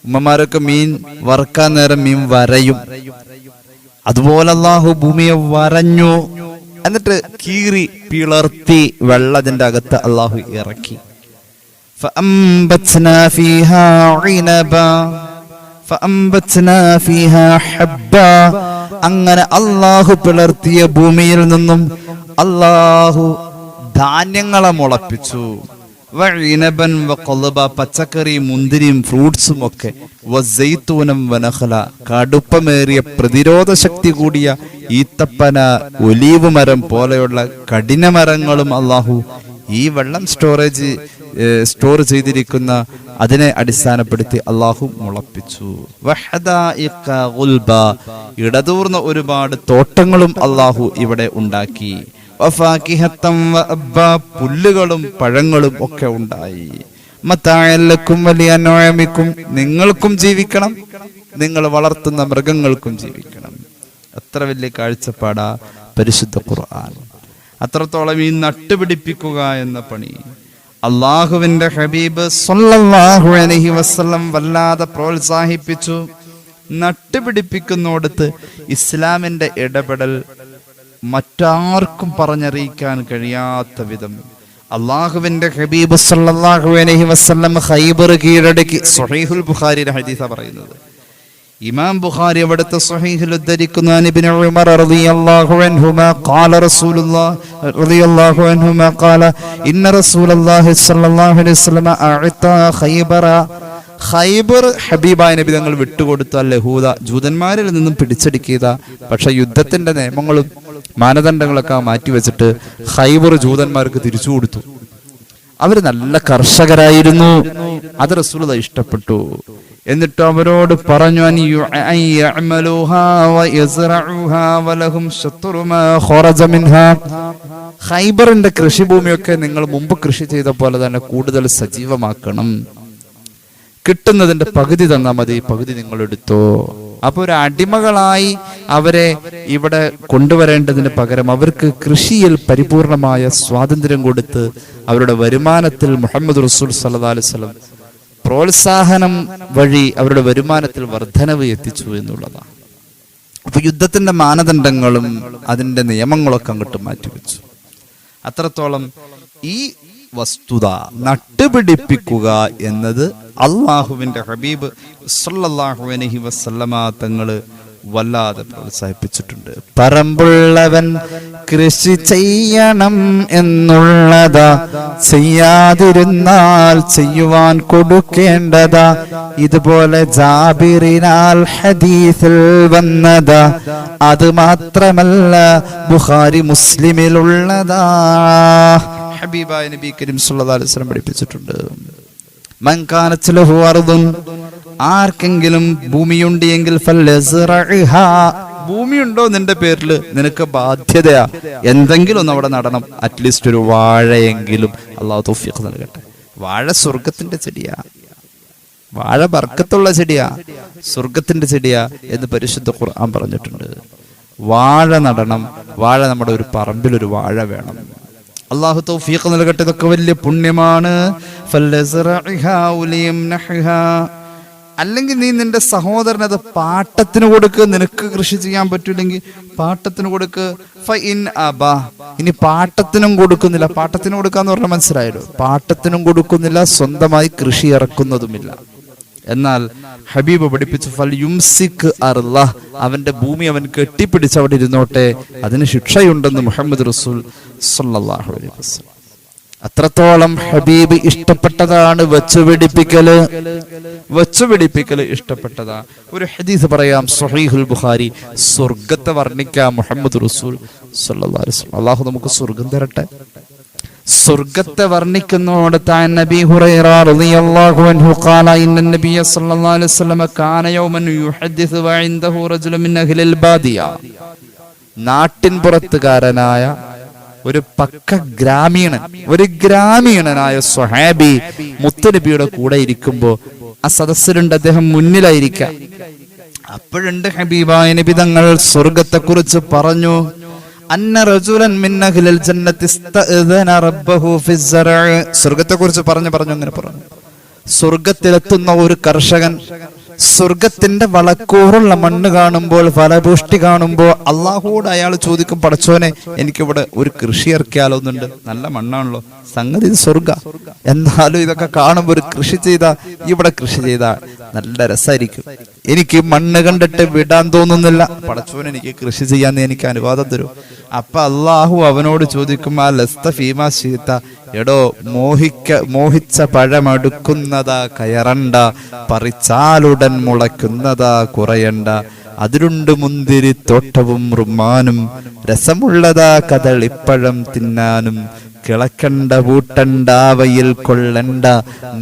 ഉമ്മമാരൊക്കെ മീൻ വറക്കാൻ നേരം മീൻ വരയും. അതുപോലെ അള്ളാഹു ഭൂമിയെ വരഞ്ഞു, എന്നിട്ട് കീറി പിളർത്തി വെള്ളത്തിന്റെ അകത്ത് അള്ളാഹു ഇറക്കി. അങ്ങനെ അള്ളാഹു പിളർത്തിയ ഭൂമിയിൽ നിന്നും അള്ളാഹു ധാന്യങ്ങളെ മുളപ്പിച്ചു. പച്ചക്കറി, മുന്തിരിയും ഫ്രൂട്ട്സും ഒക്കെ. കടുപ്പമേറിയ പ്രതിരോധ ശക്തി കൂടിയ ഈത്തപ്പന, ഒലീവ് മരം പോലെയുള്ള കഠിന മരങ്ങളും അള്ളാഹു ഈ വെള്ളം സ്റ്റോർ ചെയ്തിരിക്കുന്ന അതിനെ അടിസ്ഥാനപ്പെടുത്തി അള്ളാഹു മുളപ്പിച്ചു. ഇടതൂർന്ന ഒരുപാട് തോട്ടങ്ങളും അള്ളാഹു ഇവിടെ ഉണ്ടാക്കി. പുല്ലുകളും പഴങ്ങളും ഒക്കെ ഉണ്ടായി. മതാഅല്ലക്കും വലിയനഅമിക്കും, നിങ്ങൾക്കും ജീവിക്കണം, നിങ്ങൾ വളർത്തുന്ന മൃഗങ്ങൾക്കും ജീവിക്കണം. അത്ര വലിയ കാഴ്ചപ്പാടാ പരിശുദ്ധ ഖുർആൻ. അത്രത്തോളം ഈ നട്ടുപിടിപ്പിക്കുക എന്ന പണി അള്ളാഹുവിന്റെ ഹബീബ് സ്വല്ലല്ലാഹു അലൈഹി വസല്ലം വല്ലാതെ പ്രോത്സാഹിപ്പിച്ചു. നട്ടുപിടിപ്പിക്കുന്നിടത്ത് ഇസ്ലാമിന്റെ ഇടപെടൽ മറ്റാർക്കും പറഞ്ഞറിയിക്കാൻ കഴിയാത്ത വിധം അള്ളാഹുവിന്റെ ഹബീബ് സല്ലല്ലാഹു അലൈഹി വസല്ലം ഖൈബർ കീഴടക്കി. സ്വഹീഹുൽ ബുഖാരിയുടെ ഹദീസാ പറയുന്നത്. ഇമാം ബുഖാരി അവിടുത്തെ സ്വഹീഹിൽ ഉദ്ധരിക്കുന്നു, ഇബ്നു ഉമർ റളിയല്ലാഹു അൻഹുമാ ഖാല റസൂലുള്ളാഹി റളിയല്ലാഹു അൻഹുമാ ഖാല ഇന്ന റസൂലുള്ളാഹി സ്വല്ലല്ലാഹു അലൈഹി വസല്ലം അഅതാ ഖൈബറ. ഖൈബർ ഹബീബായ നബി തങ്ങൾ വിട്ടുകൊടുത്ത യഹൂദ ജൂതന്മാരിൽ നിന്നും പിടിച്ചെടുക്കിയത. പക്ഷെ യുദ്ധത്തിന്റെ നിയമങ്ങളും മാനദണ്ഡങ്ങളൊക്കെ മാറ്റിവെച്ചിട്ട് ഖൈബർ ജൂതന്മാർക്ക് തിരിച്ചു കൊടുത്തു. അവര് നല്ല കർഷകരായിരുന്നു. അത് റസൂലുള്ളാഹി ഇഷ്ടപ്പെട്ടു. എന്നിട്ട് അവരോട് പറഞ്ഞു, ഖൈബറിന്റെ കൃഷിഭൂമിയൊക്കെ നിങ്ങൾ മുമ്പ് കൃഷി ചെയ്ത പോലെ തന്നെ കൂടുതൽ സജീവമാക്കണം. കിട്ടുന്നതിന്റെ പകുതി തന്നാൽ മതി, പകുതി നിങ്ങൾ എടുത്തോ. അപ്പൊ ഒരു അടിമകളായി അവരെ ഇവിടെ കൊണ്ടുവരേണ്ടതിന് പകരം അവർക്ക് കൃഷിയിൽ പരിപൂർണമായ സ്വാതന്ത്ര്യം കൊടുത്ത് അവരുടെ വരുമാനത്തിൽ മുഹമ്മദ് റസൂൽ സല്ലല്ലാഹു അലൈഹി വസല്ലം പ്രോത്സാഹനം വഴി അവരുടെ വരുമാനത്തിൽ വർധനവ് എത്തിച്ചു എന്നുള്ളതാണ്. അപ്പൊ യുദ്ധത്തിന്റെ മാനദണ്ഡങ്ങളും അതിന്റെ നിയമങ്ങളൊക്കെ അങ്ങോട്ട് മാറ്റിവെച്ചു. അത്രത്തോളം ഈ വസ്തുത നട്ടുപിടിപ്പിക്കുക എന്നത് അള്ളാഹുവിന്റെ ഹബീബ് സല്ലല്ലാഹു അലൈഹി വസല്ലമ തങ്ങള് വല്ലാതെ പ്രോത്സാഹിപ്പിച്ചിട്ടുണ്ട്. പറമ്പുള്ളവൻ കൃഷി ചെയ്യണം എന്നുള്ളതാ, ചെയ്യാതിരുന്നാൽ ചെയ്യുവാൻ കൊടുക്കേണ്ടതാ. ഇതുപോലെ ജാബിറിനാൽ ഹദീസിൽ വന്നതാ. അത് മാത്രമല്ല ബുഖാരി മുസ്ലിമിലുള്ളതാ. ഹബീബായ നബി കരീം സല്ലല്ലാഹു അലൈഹി വസല്ലം പഠിപ്പിച്ചിട്ടുണ്ട്. മൻ കാനത് ലഹു അർദുൻ, ആർക്കെങ്കിലും ഭൂമിയുണ്ട് എങ്കിൽ ഫൽയസ്റഅഹാ, ഭൂമിയുണ്ടോ നിന്റെ പേരിൽ, നിനക്ക് ബാധ്യതയാ എന്തെങ്കിലും ഒന്ന് അവിടെ നടണം. അറ്റ്ലീസ്റ്റ് ഒരു വാഴയെങ്കിലും. അള്ളാഹു തൗഫീഖ് നൽകട്ടെ. വാഴ സ്വർഗത്തിന്റെ ചെടിയാ, വാഴ ബർക്കത്തുള്ള ചെടിയാ, സ്വർഗത്തിന്റെ ചെടിയാ എന്ന് പരിശുദ്ധ ഖുർആൻ പറഞ്ഞിട്ടുണ്ട്. വാഴ നടണം. വാഴ നമ്മുടെ ഒരു പറമ്പിൽ ഒരു വാഴ വേണം. അള്ളാഹു തൗഫീഖ് നൽകട്ടെ. ഇതൊക്കെ വലിയ പുണ്യമാണ്. അല്ലെങ്കിൽ നീ നിന്റെ സഹോദരൻ അത് പാട്ടത്തിന് കൊടുക്ക്. നിനക്ക് കൃഷി ചെയ്യാൻ പറ്റൂല്ലെങ്കിൽ പാട്ടത്തിന് കൊടുക്ക്. ഇനി പാട്ടത്തിനും കൊടുക്കുന്നില്ല. പാട്ടത്തിന് കൊടുക്കാന്ന് പറഞ്ഞാൽ മനസ്സിലായല്ലോ. പാട്ടത്തിനും കൊടുക്കുന്നില്ല, സ്വന്തമായി കൃഷി ഇറക്കുന്നതുമില്ല. എന്നാൽ ഹബീബ് പഠിപ്പിച്ചു, ഫൽ യുംസിക് അർളഹ്, അവന്റെ ഭൂമി അവൻ കെട്ടിപ്പിടിച്ച് അവിടെ ഇരുന്നോട്ടെ, അതിന് ശിക്ഷയുണ്ടെന്ന് മുഹമ്മദ് റസൂൽ സല്ലല്ലാഹു അലൈഹി വസല്ലം. അത്രത്തോളം ഹബീബ് ഇഷ്ടപ്പെട്ടതാണ് വെച്ചുപിടിപ്പിക്കല്. വെച്ചുപിടിപ്പിക്കല് ഇഷ്ടപ്പെട്ടതാ. ഒരു ഹദീസ് പറയാം, സ്വഹീഹുൽ ബുഖാരി. സ്വർഗത്തെ വർണ്ണിക്കാം മുഹമ്മദ് റസൂൽ സല്ലല്ലാഹു അലൈഹി വസല്ലം. അല്ലാഹു നമുക്ക് സ്വർഗം തരട്ടെ. സ്വർഗത്തെ വർണ്ണിക്കുന്നോടത്ത് നബി ഹുറൈറ റളിയല്ലാഹു അൻഹു ഖാല ഇന്ന നബിയ സല്ലല്ലാഹു അലൈഹി വസല്ലം കാന യൗമൻ യുഹദ്ദിസു വഇൻദഹു റജുലുൻ മിൻ അഹ്ലിൽ ബാദിയ. നാട്ടിൻപുറത്തുകാരനായ ഒരു പക്ക ഗ്രാമീണൻ, ഒരു ഗ്രാമീണനായ സ്വഹാബി മുത്തുനബിയുടെ കൂടെ ഇരിക്കുമ്പോ ആ സദസ്സിലുണ്ട്, അദ്ദേഹം മുന്നിലായിരിക്കാം. അപ്പോഴുണ്ട് ഹബീബായ നബി തങ്ങൾ സ്വർഗത്തെ കുറിച്ച് പറഞ്ഞു. അന്ന റജുലൻ മിൻ അഹ്ലിൽ ജന്നത്തി ഇസ്തഅദന റബ്ബഹു ഫിസ്സറ. സ്വർഗത്തെ കുറിച്ച് പറഞ്ഞു അങ്ങനെ പറഞ്ഞു. സ്വർഗത്തിലെത്തുന്ന ഒരു കർഷകൻ സ്വർഗത്തിന്റെ വളക്കൂറുള്ള മണ്ണ് കാണുമ്പോൾ, ഫലപുഷ്ടി കാണുമ്പോൾ അള്ളാഹുവോട് അയാൾ ചോദിക്കും, പടച്ചോനെ എനിക്കിവിടെ ഒരു കൃഷി ഇറക്കിയാലോന്നുണ്ട്. നല്ല മണ്ണാണല്ലോ, സംഗതി ഇത് സ്വർഗ. എന്നാലും ഇതൊക്കെ കാണുമ്പോൾ ഒരു കൃഷി ചെയ്താ, ഇവിടെ കൃഷി ചെയ്താ നല്ല രസമായിരിക്കും. എനിക്ക് മണ്ണ് കണ്ടിട്ട് വിടാൻ തോന്നുന്നില്ല. പടച്ചോൻ എനിക്ക് കൃഷി ചെയ്യാൻ എനിക്ക് അനുവാദം തരും. അപ്പൊ അള്ളാഹു അവനോട് ചോദിക്കും, ആ ലസ്ത ഫീമാ ശീത്ത, എടോ മോഹിച്ച പഴമടുക്കുന്നതാ കയറണ്ട, പറിച്ചാലുടൻ മുളയ്ക്കുന്നതാ കുറയണ്ട. അതിലുണ്ട് മുന്തിരി തോട്ടവും റുമാനും, രസമുള്ളതാ കദളിപ്പഴം തിന്നാനും. കിളക്കണ്ട പൂട്ടണ്ട വയിൽ കൊള്ളണ്ട,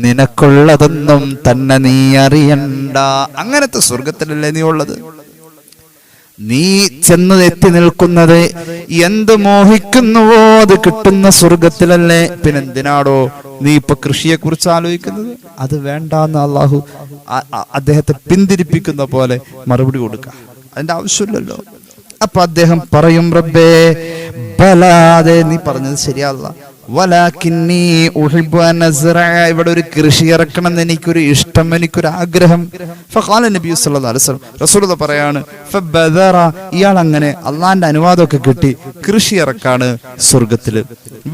നിനക്കുള്ളതൊന്നും തന്നെ നീ അറിയണ്ട. അങ്ങനത്തെ സ്വർഗത്തിലല്ലേ നീ ഉള്ളത്? നീ ചെന്ന് എത്തി നിൽക്കുന്നത് എന്ത് മോഹിക്കുന്നുവോ അത് കിട്ടുന്ന സ്വർഗത്തിലല്ലേ. പിന്നെന്തിനാടോ നീ ഇപ്പൊ കൃഷിയെ കുറിച്ച് ആലോചിക്കുന്നത്? അത് വേണ്ടാന്ന് അള്ളാഹു അദ്ദേഹത്തെ പിന്തിരിപ്പിക്കുന്ന പോലെ മറുപടി കൊടുക്കുക. അതിന്റെ ആവശ്യമില്ലല്ലോ. അപ്പൊ അദ്ദേഹം പറയും, റബ്ബേ ബലാതെ, നീ പറഞ്ഞത് ശരിയല്ല, വലാകിന്നി ഉഹിബ്ബു അൻ അസ്റഅ, ഇവിടെ ഒരു കൃഷി ഇറക്കണം എന്ന് എനിക്കൊരു ഇഷ്ടം, എനിക്കൊരു ആഗ്രഹം. ഫഖാല നബി സല്ലല്ലാഹു അലൈഹി വസല്ലം, റസൂലുള്ളാഹി പറയാണ്, ഫബദറ, ഇയാൾ അങ്ങനെ അള്ളാന്റെ അനുവാദമൊക്കെ കിട്ടി കൃഷി ഇറക്കാണ് സ്വർഗത്തില്.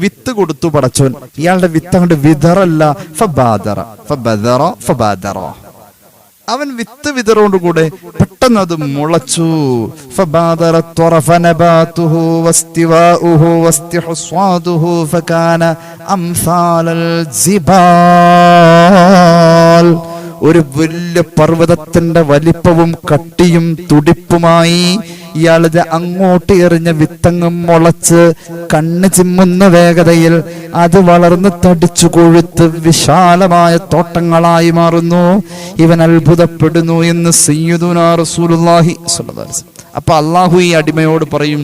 വിത്ത് കൊടുത്തു പടച്ചോൻ, ഇയാളുടെ വിത്ത് അങ്ങോട്ട് വിതറല്ല, ഫബാദറ ഫബദറ ഫബാദറ, അവൻ വിത്ത് വിതറോടുകൂടെ പെട്ടെന്ന് അത് മുളച്ചു. ഫബാദറ ത്വറഫ നബാതുഹു വസ്തിവാഉഹു വസ്തിഹ്സാദുഹു ഫകാന അംസാലൽ ജിബാൽ, ഒരു വലിയ പർവ്വതത്തിന്റെ വലിപ്പവും കട്ടിയും തുടിപ്പുമായി ഇയാളത് അങ്ങോട്ട് എറിഞ്ഞ വിത്തങ്ങ് മുളച്ച് കണ്ണ് ചിമ്മുന്ന വേഗതയിൽ അത് വളർന്ന് തടിച്ചു കൊഴുത്ത് വിശാലമായ തോട്ടങ്ങളായി മാറുന്നു. ഇവൻ അത്ഭുതപ്പെടുന്നു എന്ന് സയ്യിദുനാ റസൂലുള്ളാഹി സ്വല്ലല്ലാഹു അലൈഹി വസല്ലം. അപ്പൊ അള്ളാഹു ഈ അടിമയോട് പറയും,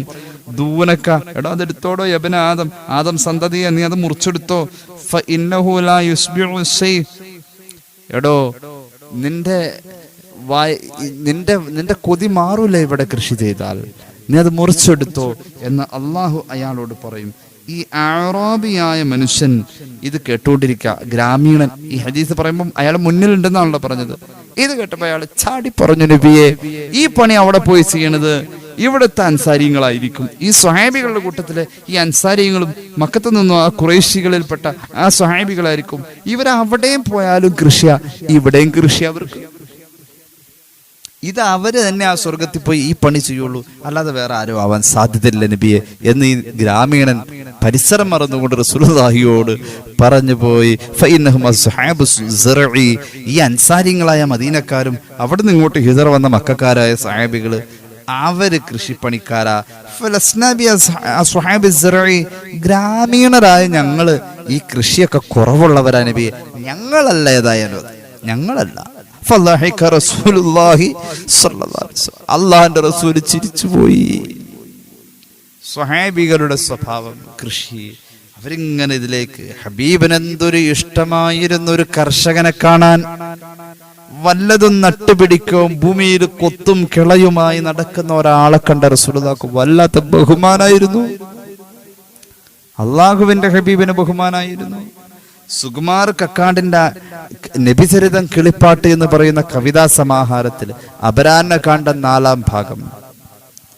ദൂനക്ക, എടോ അതെടുത്തോടോ യബ്ന ആദം, ആദം സന്തതിയെ നീ അത് മുറിച്ചെടുത്തോ. ഫഇന്നഹു ലാ യുസ്ബിഉ ശൈ, എടോ നിന്റെ കൊതി മാറൂല ഇവിടെ കൃഷി ചെയ്താൽ, നീ അത് മുറിച്ചെടുത്തോ എന്ന് അള്ളാഹു അയാളോട് പറയും. ഈ അഅറാബിയായ മനുഷ്യൻ ഇത് കേട്ടുകൊണ്ടിരിക്കുക, ഗ്രാമീണൻ. ഈ ഹദീസ് പറയുമ്പോൾ അയാൾ മുന്നിലുണ്ടെന്നാണല്ലോ പറഞ്ഞത്. ഇത് കേട്ടപ്പോൾ അയാൾ ചാടി പറഞ്ഞു, നബിയെ, ഈ പണി അവിടെ പോയി ചെയ്യണത് ഇവിടുത്തെ അൻസാരികളായിരിക്കും. ഈ സ്വഹാബികളുടെ കൂട്ടത്തിലെ ഈ അൻസാരികളും മക്കത്ത് നിന്നും ആ ഖുറൈശികളിൽപ്പെട്ട ആ സ്വഹാബികളായിരിക്കും. ഇവരവിടെയും പോയാലും കൃഷിയാ, ഇവിടെയും കൃഷി അവർക്ക്. ഇത് അവര് തന്നെ ആ സ്വർഗത്തിൽ പോയി ഈ പണി ചെയ്യുള്ളൂ, അല്ലാതെ വേറെ ആരും ആവാൻ സാധ്യതയില്ല നബിയെ എന്ന് ഈ ഗ്രാമീണൻ പരിസരം മറന്നുകൊണ്ട് റസൂലുള്ളാഹിയോട് പറഞ്ഞു പോയി. ഫഇന്നഹും അസ്ഹാബുസ് സിർഇ, ഈ അൻസാരികളായ മദീനക്കാരും അവിടെ നിന്ന് ഇങ്ങോട്ട് ഹിജറ വന്ന മക്കക്കാരായ സഹാബികള് അവര് കൃഷിപ്പണിക്കാരാ. ഗ്രാമീണരായ ഞങ്ങള് ഈ കൃഷിയൊക്കെ കുറവുള്ളവരാ നബിയെ, ഞങ്ങളല്ല ഏതായാലും, ഞങ്ങളല്ല. അള്ളാഹിന്റെ റസൂൽ ചിരിച്ചുപോയി. സ്വഹാബികളുടെ സ്വഭാവം കൃഷി. അവരിങ്ങനെ ഇതിലേക്ക്, ഹബീബിന് എന്തൊരു ഇഷ്ടമായിരുന്നു ഒരു കർഷകനെ കാണാൻ. വല്ലതും നട്ടുപിടിക്കും ഭൂമിയിൽ കൊത്തും കിളയുമായി നടക്കുന്ന ഒരാളെ കണ്ട റസൂലുള്ളാഹിക്ക് വല്ലാത്ത ബഹുമാനായിരുന്നു. അള്ളാഹുവിന്റെ ഹബീബിന് ബഹുമാനായിരുന്നു. സുകുമാർ കക്കാടിന്റെ നബിചരിതം കിളിപ്പാട്ട് എന്ന് പറയുന്ന കവിതാ സമാഹാരത്തിൽ അപരാഹ്ന കാണ്ഡ 4-ാം ഭാഗം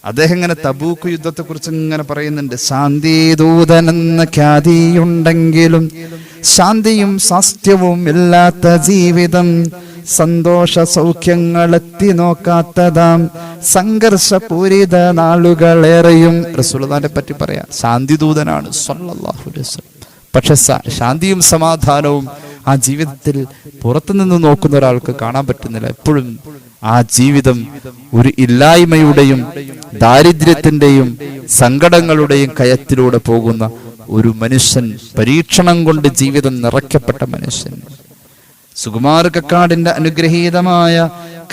അദ്ദേഹം ഇങ്ങനെ തബൂക്ക് യുദ്ധത്തെ കുറിച്ച് ഇങ്ങനെ പറയുന്നുണ്ട്. ശാന്തി ദൂതനെന്ന ഖ്യാതിയുണ്ടെങ്കിലും ശാന്തിയും സാസ്ത്യവും ഇല്ലാത്ത ജീവിതം, സന്തോഷ സൗഖ്യങ്ങളെത്തി നോക്കാത്തതാം സംഘർഷപൂരിത നാളുകളേറെയും. റസൂലുള്ളാഹിനെ പറ്റി പറയാം, ശാന്തി ദൂതനാണ് സ്വല്ലല്ലാഹു അലൈഹി വസല്ലം. പക്ഷെ ശാന്തിയും സമാധാനവും ആ ജീവിതത്തിൽ പുറത്തുനിന്ന് നോക്കുന്ന ഒരാൾക്ക് കാണാൻ പറ്റുന്നില്ല. എപ്പോഴും ആ ജീവിതം ഒരു ഇല്ലായ്മയുടെയും ദാരിദ്ര്യത്തിന്റെയും സങ്കടങ്ങളുടെയും കയത്തിലൂടെ പോകുന്ന ഒരു മനുഷ്യൻ, പരീക്ഷണം കൊണ്ട് ജീവിതം നിറയ്ക്കപ്പെട്ട മനുഷ്യൻ. സുകുമാർ കക്കാടിന്റെ അനുഗ്രഹീതമായ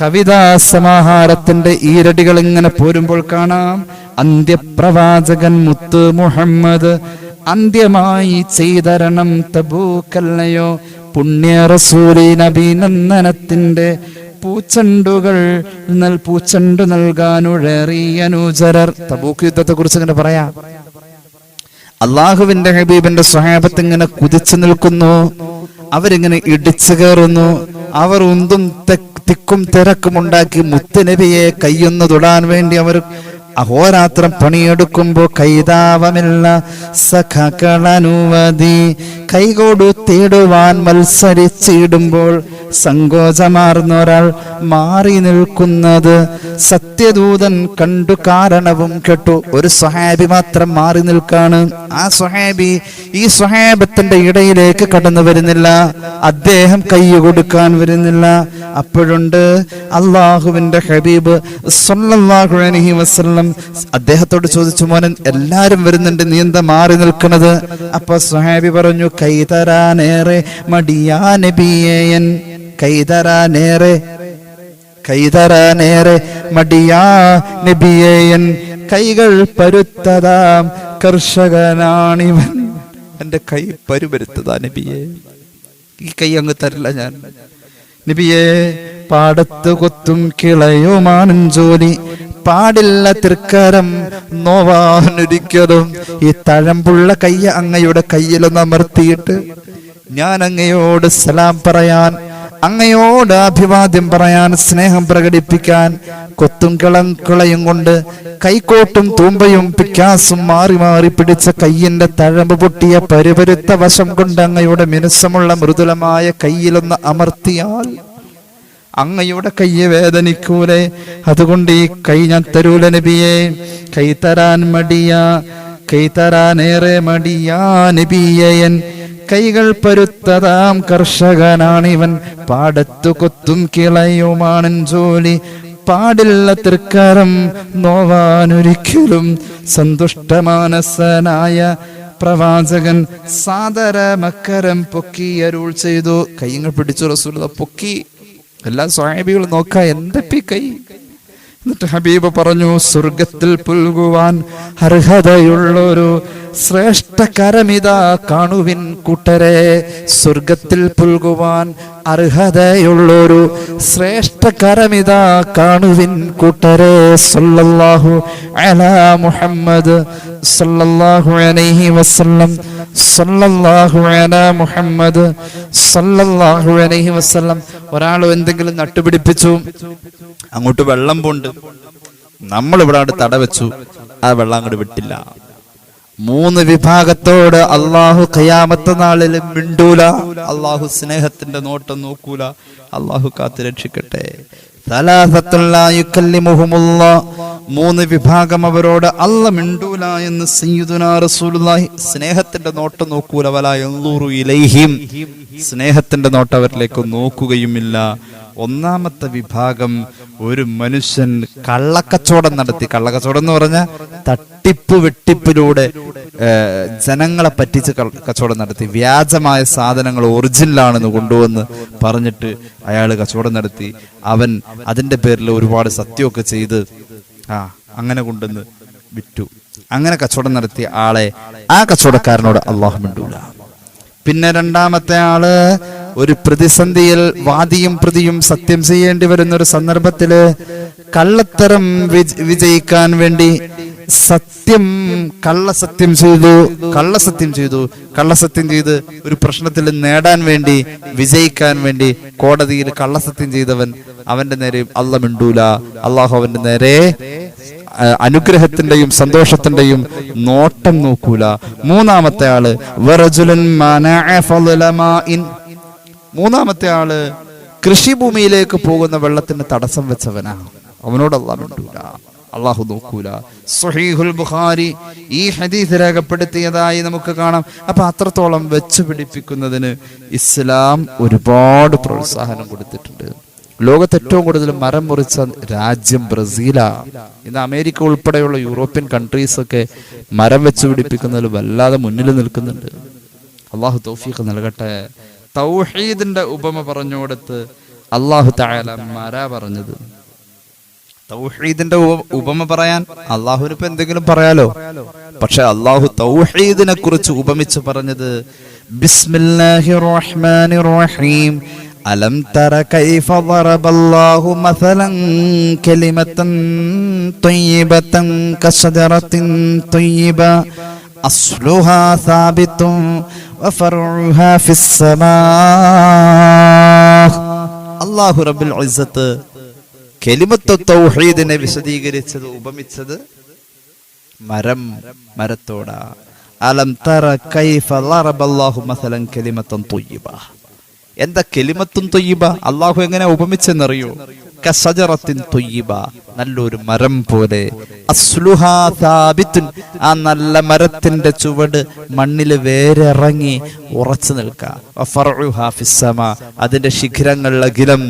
കവിതാ സമാഹാരത്തിന്റെ ഈരടികൾ ഇങ്ങനെ പോരുമ്പോൾ കാണാം, അന്ത്യപ്രവാചകൻ മുത്ത് മുഹമ്മദ് അന്ത്യമായി ചെയ്തരണം തബൂക്കല്ലയോ, പുണ്യ റസൂലിന് അഭിനന്ദനത്തിന്റെ പൂച്ചെണ്ടുകൾ പൂച്ചെണ്ടു നൽകാനുഴറിയ നൂജരർ. തബൂക്ക് യുദ്ധത്തെ കുറിച്ച് ഇങ്ങനെ പറയാം. അള്ളാഹുവിന്റെ ഹബീബിന്റെ സ്വഹാബത്ത് ഇങ്ങനെ കുതിച്ചു നിൽക്കുന്നു, അവരിങ്ങനെ ഇടിച്ചു കയറുന്നു. അവർ ഉന്തും തിക്കും തിരക്കും ഉണ്ടാക്കി മുത്തുനബിയെ കയ്യൊന്നു തൊടാൻ വേണ്ടി അവർ അഹോരാത്രം പണിയെടുക്കുമ്പോ കൈതാവമില്ല സഖകളനുവതി, കൈകൊടുത്തിടുവാൻ മത്സരിച്ചിടുമ്പോൾ സങ്കോചമാർന്നൊരാൾ മാറി നിൽക്കുന്നത് സത്യദൂതൻ കണ്ടു, കാരണവും കേട്ടു. ഒരു സ്വഹാബി മാത്രം മാറി നിൽക്കാണ്. ആ സ്വഹാബി ഈ സ്വഹാബത്തിന്റെ ഇടയിലേക്ക് കടന്നു വരുന്നില്ല, അദ്ദേഹം കൈ കൊടുക്കാൻ വരുന്നില്ല. അപ്പോഴുണ്ട് അള്ളാഹുവിന്റെ ഹബീബ് സ്വല്ലല്ലാഹു അലൈഹി വസല്ലം അദ്ദേഹത്തോട് ചോദിച്ചു, മോനൻ എല്ലാരും വരുന്നുണ്ട്, നീ എന്താ മാറി നിൽക്കുന്നത്? അപ്പൊ സ്വഹാബി പറഞ്ഞു, കൈതരാനേറെ മടിയാ നബിയേയൻ, കൈതരാനേറെ മടിയാ നബിയേയൻ, കൈകൾ പരുത്തതാം കർഷകനാണിവൻ, എന്റെ കൈ പരുപരുത്തതാ നബിയെ, ഈ കൈ അങ്ങ് തരില്ല ഞാൻ. നബിയേ, പാടത്ത് കൊത്തും കിളയുമാണ് ജോലി, പാടില്ല തൃക്കരം നോവാനൊരിക്കലും. ഈ തഴമ്പുള്ള കയ്യ അങ്ങയുടെ കയ്യിലൊന്ന് അമർത്തിയിട്ട് ഞാൻ അങ്ങയോട് സലാം പറയാൻ, അങ്ങയോട് അഭിവാദ്യം പറയാൻ, സ്നേഹം പ്രകടിപ്പിക്കാൻ കൊത്തും കിളയും കൊണ്ട് കൈക്കോട്ടും തൂമ്പയും പിക്കാസും മാറി മാറി പിടിച്ച കയ്യിന്റെ തഴമ്പ് പൊട്ടിയ പരിപരുത്ത വശം കൊണ്ട് അങ്ങയുടെ മിനുസമുള്ള മൃദുലമായ കയ്യിലൊന്ന് അമർത്തിയാൽ അങ്ങയുടെ കയ്യെ വേദനിക്കൂലേ? അതുകൊണ്ട് ഈ കൈ ഞാൻ തരൂല നബിയെ. കൈ തരാൻ മടിയാ, കൈ തരാനേറെ മടിയാ നബിയൻ. കൈകൾ പരുത്തതാം കർഷകനാണിവൻ, പാടത്തു കൊത്തും കിളയുമാണ് ജോലി, പാടില്ല തൃക്കരം നോവാനൊരിക്കലും. സന്തുഷ്ടമാനസനായ പ്രവാചകൻ സാദര മക്കരം പൊക്കി അരുൾ ചെയ്തു. കൈകൾ പിടിച്ചു റസൂലുള്ളാഹി പൊക്കി. എല്ലാ സ്വഹാബികളും നോക്കാ എന്തൊക്കെ കൈ. എന്നിട്ട് ഹബീബ് പറഞ്ഞു, സ്വർഗത്തിൽ പുൽകുവാൻ അർഹതയുള്ളൊരു ശ്രേഷ്ഠ കരമിതാ കാണുവിൻ കൂട്ടരെ. സ്വർഗത്തിൽ പുൽകുവാൻ അർഹതയുള്ളൊരു ശ്രേഷ്ഠ കരമിതാ കാണുവിൻ കൂട്ടരെ. സല്ലല്ലാഹു അലാ മുഹമ്മദ് സല്ലല്ലാഹു അലൈഹി വസല്ലം, സല്ലല്ലാഹു അലാ മുഹമ്മദ് സല്ലല്ലാഹു അലൈഹി വസല്ലം. ഒരാൾ എന്തെങ്കിലും നട്ടുപിടിപ്പിച്ചു, അങ്ങോട്ട് വെള്ളം പോണ്ട്, നമ്മൾ ഇവിടെ തട വെച്ചു, ആ വെള്ളം അങ്ങോട്ട് വിട്ടില്ല. 3 വിഭാഗത്തോട് അള്ളാഹു ഖിയാമത്ത് നാളിൽ മിണ്ടൂല. അള്ളാഹു സ്നേഹത്തിന്റെ നോട്ടം നോക്കൂല. അള്ളാഹു കാത്തു രക്ഷിക്കട്ടെ. 3 വിഭാഗം അവരോട് അല്ല മിണ്ടൂല എന്ന് സയ്യിദുനാ റസൂലുള്ളാഹി. സ്നേഹത്തിന്റെ നോട്ടം നോക്കൂല. വലാ യൻദുറു ഇലൈഹിം, സ്നേഹത്തിന്റെ നോട്ടം അവരിലേക്ക് നോക്കുകയുമില്ല. 1ാമത്തെ വിഭാഗം, ഒരു മനുഷ്യൻ കള്ളക്കച്ചവടം നടത്തി. കള്ളക്കച്ചവടം എന്ന് പറഞ്ഞാൽ തട്ടിപ്പ് വെട്ടിപ്പിലൂടെ ജനങ്ങളെ പറ്റിച്ച് കച്ചവടം നടത്തി. വ്യാജമായ സാധനങ്ങൾ ഒറിജിനലാണെന്ന് കൊണ്ടുവന്ന് പറഞ്ഞിട്ട് അയാൾ കച്ചവടം നടത്തി. അവൻ അതിന്റെ പേരിൽ ഒരുപാട് സത്യമൊക്കെ ചെയ്ത് അങ്ങനെ കൊണ്ടുവന്ന് വിറ്റു. അങ്ങനെ കച്ചവടം നടത്തിയ ആളെ, ആ കച്ചവടക്കാരനോട് അള്ളാഹു മിണ്ടൂല. പിന്നെ 2ാമത്തെ ആള്, ഒരു പ്രതിസന്ധിയിൽ വാദിയും പ്രതിയും സത്യം ചെയ്യേണ്ടി വരുന്ന ഒരു സന്ദർഭത്തില് കള്ളത്തരം വിജയിക്കാൻ വേണ്ടി കള്ളസത്യം ചെയ്ത് ഒരു പ്രശ്നത്തിൽ നേടാൻ വേണ്ടി, വിജയിക്കാൻ വേണ്ടി കോടതിയിൽ കള്ളസത്യം ചെയ്തവൻ, അവന്റെ നേരെ അല്ലാഹു മിണ്ടൂല. അള്ളാഹു അവന്റെ നേരെ അനുഗ്രഹത്തിന്റെയും സന്തോഷത്തിന്റെയും നോട്ടം നോക്കൂല. 3ാമത്തെ ആള്, വറജുലൻ മനഅ ഫളലമാഇൻ. 3ാമത്തെ ആള് കൃഷിഭൂമിയിലേക്ക് പോകുന്ന വെള്ളത്തിന് തടസ്സം വെച്ചവനാ. അവനോട് അല്ലാഹു മിണ്ടൂല, അള്ളാഹു നോക്കൂല. സ്വഹീഹുൽ ബുഖാരി ഈ ഹദീസ് രേഖപ്പെടുത്തിയതായി നമുക്ക് കാണാം. അപ്പൊ അത്രത്തോളം വെച്ച് പിടിപ്പിക്കുന്നതിന് ഇസ്ലാം ഒരുപാട് പ്രോത്സാഹനം കൊടുത്തിട്ടുണ്ട്. ലോകത്ത് ഏറ്റവും കൂടുതൽ മരം മുറിച്ച രാജ്യം ബ്രസീലാണ്. ഇന്ന് അമേരിക്ക ഉൾപ്പെടെയുള്ള യൂറോപ്യൻ കൺട്രീസ് ഒക്കെ മരം വെച്ച് പിടിപ്പിക്കുന്നതിൽ വല്ലാതെ മുന്നിൽ നിൽക്കുന്നുണ്ട്. അള്ളാഹു തൗഫീഖ് നൽകട്ടെ. തൗഹീദിന്റെ ഉപമ പറഞ്ഞുകൊടുത്ത് അള്ളാഹു തആല മരാ പറഞ്ഞത്. തൗഹീദിന്റെ ഉപമ പറയാൻ അള്ളാഹുവിന് ഇപ്പൊ എന്തെങ്കിലും പറയാലോ, പക്ഷെ അള്ളാഹു തൗഹീദിനെ കുറിച്ച് ഉപമിച്ച് പറഞ്ഞത് ബിസ്മില്ലാഹിർ റഹ്മാനിർ റഹീം. അലം തറ കൈഫ ളറബല്ലാഹു മസലൻ കലിമതൻ ത്വയ്യിബതൻ കശജറത്തിൻ ത്വയ്യിബ അസ്ലുഹാ സാബിതുൻ വഫർഉഹാ ഫിസ്സമാ. അല്ലാഹു റബ്ബുൽ ഇസ്സത്ത് കലിമത്തു തൗഹീദിനെ വിശദീകരിച്ചത്, ഉപമിച്ചത് മരത്തോടാ. അലം തറ കൈഫ ളറബല്ലാഹു മസലൻ കലിമതൻ ത്വയ്യിബ. എന്താ കലിമത്തുൻ ത്വയ്യിബ? അള്ളാഹു എങ്ങനെ ഉപമിച്ചെന്നറിയോ? കശജറത്തിൻ ത്വയ്യിബ, നല്ലൊരു മരം പോലെ. അസ്ലുഹാ സാബിത്തുൻ, ആ നല്ല മരത്തിന്റെ ചുവട് മണ്ണിൽ വേരിറങ്ങി ഉറച്ചു നിൽക്കുക. ഫർഉഹാ ഫിസ്സമാ, അതിന്റെ ശിഖരങ്ങൾ അഖിലം,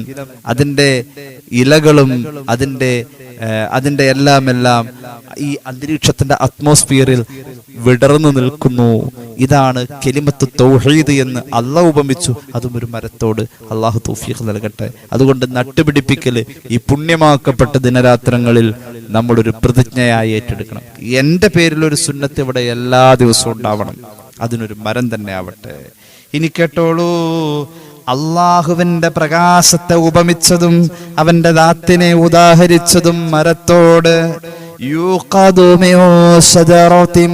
അതിന്റെ ഇലകളും അതിന്റെ എല്ലാം ഈ അന്തരീക്ഷത്തിന്റെ അറ്റ്മോസ്ഫിയറിൽ വിടർന്നു നിൽക്കുന്നു. ഇതാണ് കലിമത്ത് തൗഹീദ് എന്ന് അള്ളാഹു ഉപമിച്ചു. അതും ഒരു മരത്തോട്. അള്ളാഹു തൗഫീഖ് നൽകട്ടെ. അതുകൊണ്ട് നട്ടുപിടിപ്പിക്കല് ഈ പുണ്യമാക്കപ്പെട്ട ദിനരാത്രങ്ങളിൽ നമ്മളൊരു പ്രതിജ്ഞയായി ഏറ്റെടുക്കണം. എന്റെ പേരിൽ ഒരു സുന്നത്ത് ഇവിടെ എല്ലാ ദിവസവും ഉണ്ടാവണം. അതിനൊരു മരം തന്നെ ആവട്ടെ. ഇനി കേട്ടോളൂ, അള്ളാഹുവിന്റെ പ്രകാശത്തെ ഉപമിച്ചതും അവന്റെ ദാത്തിനെ ഉദാഹരിച്ചതും മരത്തോട്. യൂഖദു മിൻ ശജറത്തിൻ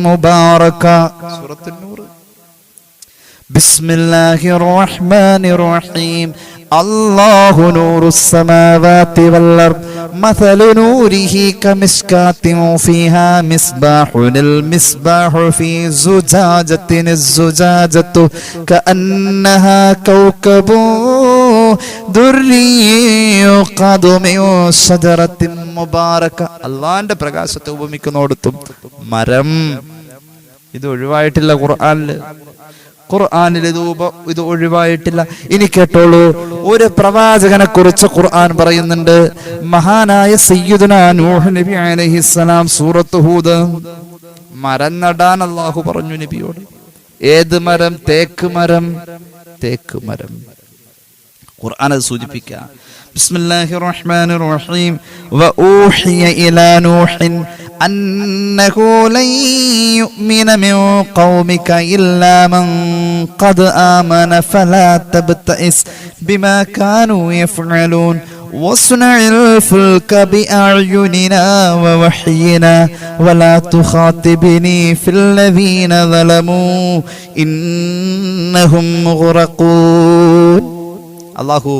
മുബാറക. സൂറത്തുൻ നൂർ. ബിസ്മില്ലാഹിർ റഹ്മാനിർ റഹീം. അല്ലാഹു നൂറുസ് സമാവാതി വൽ അർദ് മസലു നൂരിഹി കമിസ്കാത്തിൻ ഫീഹാ മിസ്ബാഹുൽ മിസ്ബാഹു ഫീ സുജാജത്തിൻ സുജാജത്തു കഅന്നഹാ കൗകബു ദുർരിയുഖദു മിൻ ശജറത്തിൻ മുബാറക. അല്ലാഹുവിന്റെ പ്രകാശത്തെ ഉപമിക്കുന്നോടത്തും മരം. ഇത് ഒഴിവായിട്ടില്ല ഖുർആനിൽ ഇത് ഒഴിവായിട്ടില്ല. ഇനി കേട്ടോളൂ, ഒരു പ്രവാചകനെ കുറിച്ച് ഖുർആൻ പറയുന്നുണ്ട്. മഹാനായ സയ്യിദുനാ നൂഹ് നബി അലൈഹിസ്സലാം സൂറത്ത് ഹൂദ്. മരം നടാൻ അല്ലാഹു പറഞ്ഞു നബിയോട്. ഏത് മരം? തേക്ക് മരം. ഖുർആൻ അത് സൂചിപ്പിക്കുക. ബിസ്മില്ലാഹിർ റഹ്മാനിർ റഹീം. വഊഹിയ ഇലാ നൂഹിൻ അന്നഹു ലൻ യുഅ്മിന മിൻ ഖൗമിക ഇല്ലാ മൻ ഖദ് ആമന ഫലാ തബ്തഇസ് ബിമാ കാനൂ യഫ്അലൂൻ വസ്നഇൽ ഫുൽക ബിഅഅ്യുനിനാ വവഹ്യിനാ വലാ തുഖാതിബ്നി ഫില്ലദീന ളലമൂ ഇന്നഹും മുഗ്റഖൂൻ. അല്ലാഹു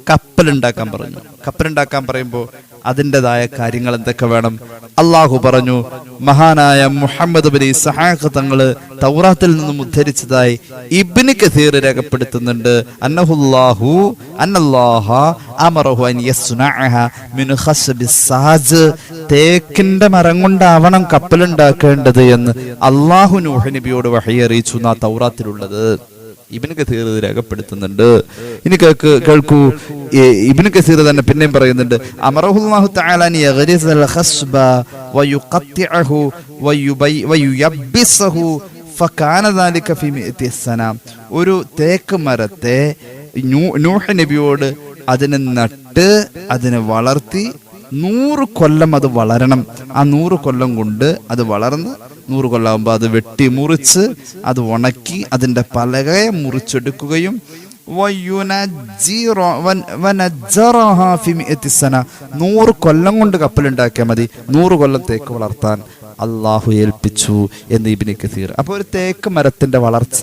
കപ്പലുണ്ടാക്കാൻ പറഞ്ഞു. കപ്പലുണ്ടാക്കാൻ പറയുമ്പോൾ അതിൻ്റെതായ കാര്യങ്ങൾ എന്തൊക്കെ വേണം? അള്ളാഹു പറഞ്ഞു. മഹാനായ മുഹമ്മദ് ബിൻ ഇസ്ഹാഖ് തങ്ങള് തൗറാത്തിൽ നിന്നും ഉദ്ധരിച്ചതായി ഇബ്നു കസീർ രേഖപ്പെടുത്തുന്നുണ്ട്. അന്നല്ലാഹ അമറഹു അൻ യസ്നഅഹ മിൻ ഖസ്ബിസ് സാജ്. തേക്കിന്റെ മരം കൊണ്ടാവണം കപ്പലുണ്ടാക്കേണ്ടത് എന്ന് അള്ളാഹു നൂഹ് നബിയോട് വഹയി അറിയിച്ചു എന്നാ തൗറാത്തിലുള്ളത്. ഇബ്നു കസീർ രേഖപ്പെടുത്തുന്നുണ്ട്. ഇനി കേൾക്കൂ, ഇബ്നു കസീർ തന്നെ പിന്നെയും പറയുന്നുണ്ട്. അമറഹുല്ലാഹു തആല അൻ യഗ്രിസൽ ഖസ്ബ വയുഖത്തിഅഹു വയുയബ്ബിസഹു ഫകാന ദാലിക ഫീ മിഅതി സന. ഒരു തേക്ക് മരത്തെ നൂഹ് നബിയോട് അതിനെ നട്ട് അതിനെ വളർത്തി 100 കൊല്ലം അത് വളരണം. ആ 100 കൊല്ലം കൊണ്ട് അത് വളർന്ന് 100 കൊല്ലാകുമ്പോൾ അത് വെട്ടി മുറിച്ച് അത് ഉണക്കി അതിൻ്റെ പലകയെ മുറിച്ചെടുക്കുകയും 100 കൊല്ലം കൊണ്ട് കപ്പലുണ്ടാക്കിയാൽ മതി. 100 കൊല്ലം തേക്ക് വളർത്താൻ അള്ളാഹു ഏൽപ്പിച്ചു എന്ന് ഇബ്നു കസീർ. അപ്പോൾ ഒരു തേക്ക് മരത്തിന്റെ വളർച്ച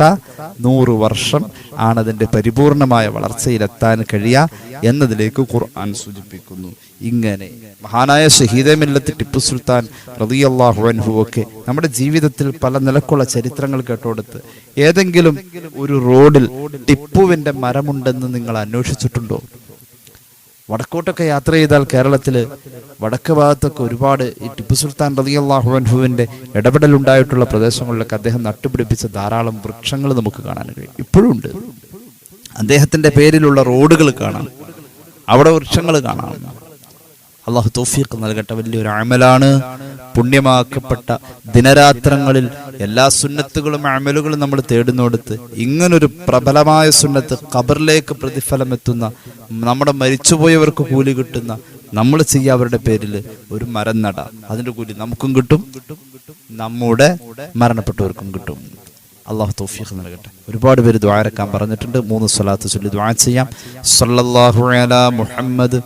100 വർഷം ആണതിന്റെ പരിപൂർണമായ വളർച്ചയിലെത്താൻ കഴിയുക എന്നതിലേക്ക് ഖുർആൻ സൂചിപ്പിക്കുന്നു. ഇങ്ങനെ മഹാനായ ഷഹീദെ മില്ലത്ത് ടിപ്പു സുൽത്താൻ റളിയല്ലാഹു അൻഹു ഒക്കെ നമ്മുടെ ജീവിതത്തിൽ പല നിലക്കുള്ള ചരിത്രങ്ങൾ കേട്ടുകൊടുത്ത് ഏതെങ്കിലും ഒരു റോഡിൽ ടിപ്പുവിന്റെ മരമുണ്ടെന്ന് നിങ്ങൾ അന്വേഷിച്ചിട്ടുണ്ടോ? വടക്കോട്ടൊക്കെ യാത്ര ചെയ്താൽ കേരളത്തിൽ വടക്ക് ഭാഗത്തൊക്കെ ഒരുപാട് ഈ ടിപ്പു സുൽത്താൻ റളിയല്ലാഹു അൻഹുവിന്റെ ഇടപെടലുണ്ടായിട്ടുള്ള പ്രദേശങ്ങളിലൊക്കെ അദ്ദേഹം നട്ടുപിടിപ്പിച്ച ധാരാളം വൃക്ഷങ്ങൾ നമുക്ക് കാണാൻ കഴിയും. ഇപ്പോഴും ഉണ്ട്. അദ്ദേഹത്തിന്റെ പേരിലുള്ള റോഡുകൾ കാണാം, അവിടെ വൃക്ഷങ്ങൾ കാണാം. അള്ളാഹു തൗഫീഖ് നൽകട്ടെ. വലിയൊരു അമലാണ്. പുണ്യമാക്കപ്പെട്ട ദിനരാത്രങ്ങളിൽ എല്ലാ സുന്നത്തുകളും അമലുകളും നമ്മൾ തേടുന്നിടത്ത് ഇങ്ങനൊരു പ്രബലമായ സുന്നത്ത്, ഖബറിലേക്ക് പ്രതിഫലം എത്തുന്ന, നമ്മുടെ മരിച്ചുപോയവർക്ക് കൂലി കിട്ടുന്ന, നമ്മൾ ചെയ്യുക അവരുടെ പേരിൽ ഒരു മരം നടാം. അതിന്റെ കൂലി നമുക്കും കിട്ടും, നമ്മുടെ മരണപ്പെട്ടവർക്കും കിട്ടും. അള്ളാഹു തൗഫീഖ് നൽകട്ടെ. ഒരുപാട് പേര് ദുആ ഇറക്കാൻ പറഞ്ഞിട്ടുണ്ട്. 3 സ്വലാത്ത് ചൊല്ലി ദുആ ചെയ്യാം. സല്ലല്ലാഹു അലാ മുഹമ്മദ്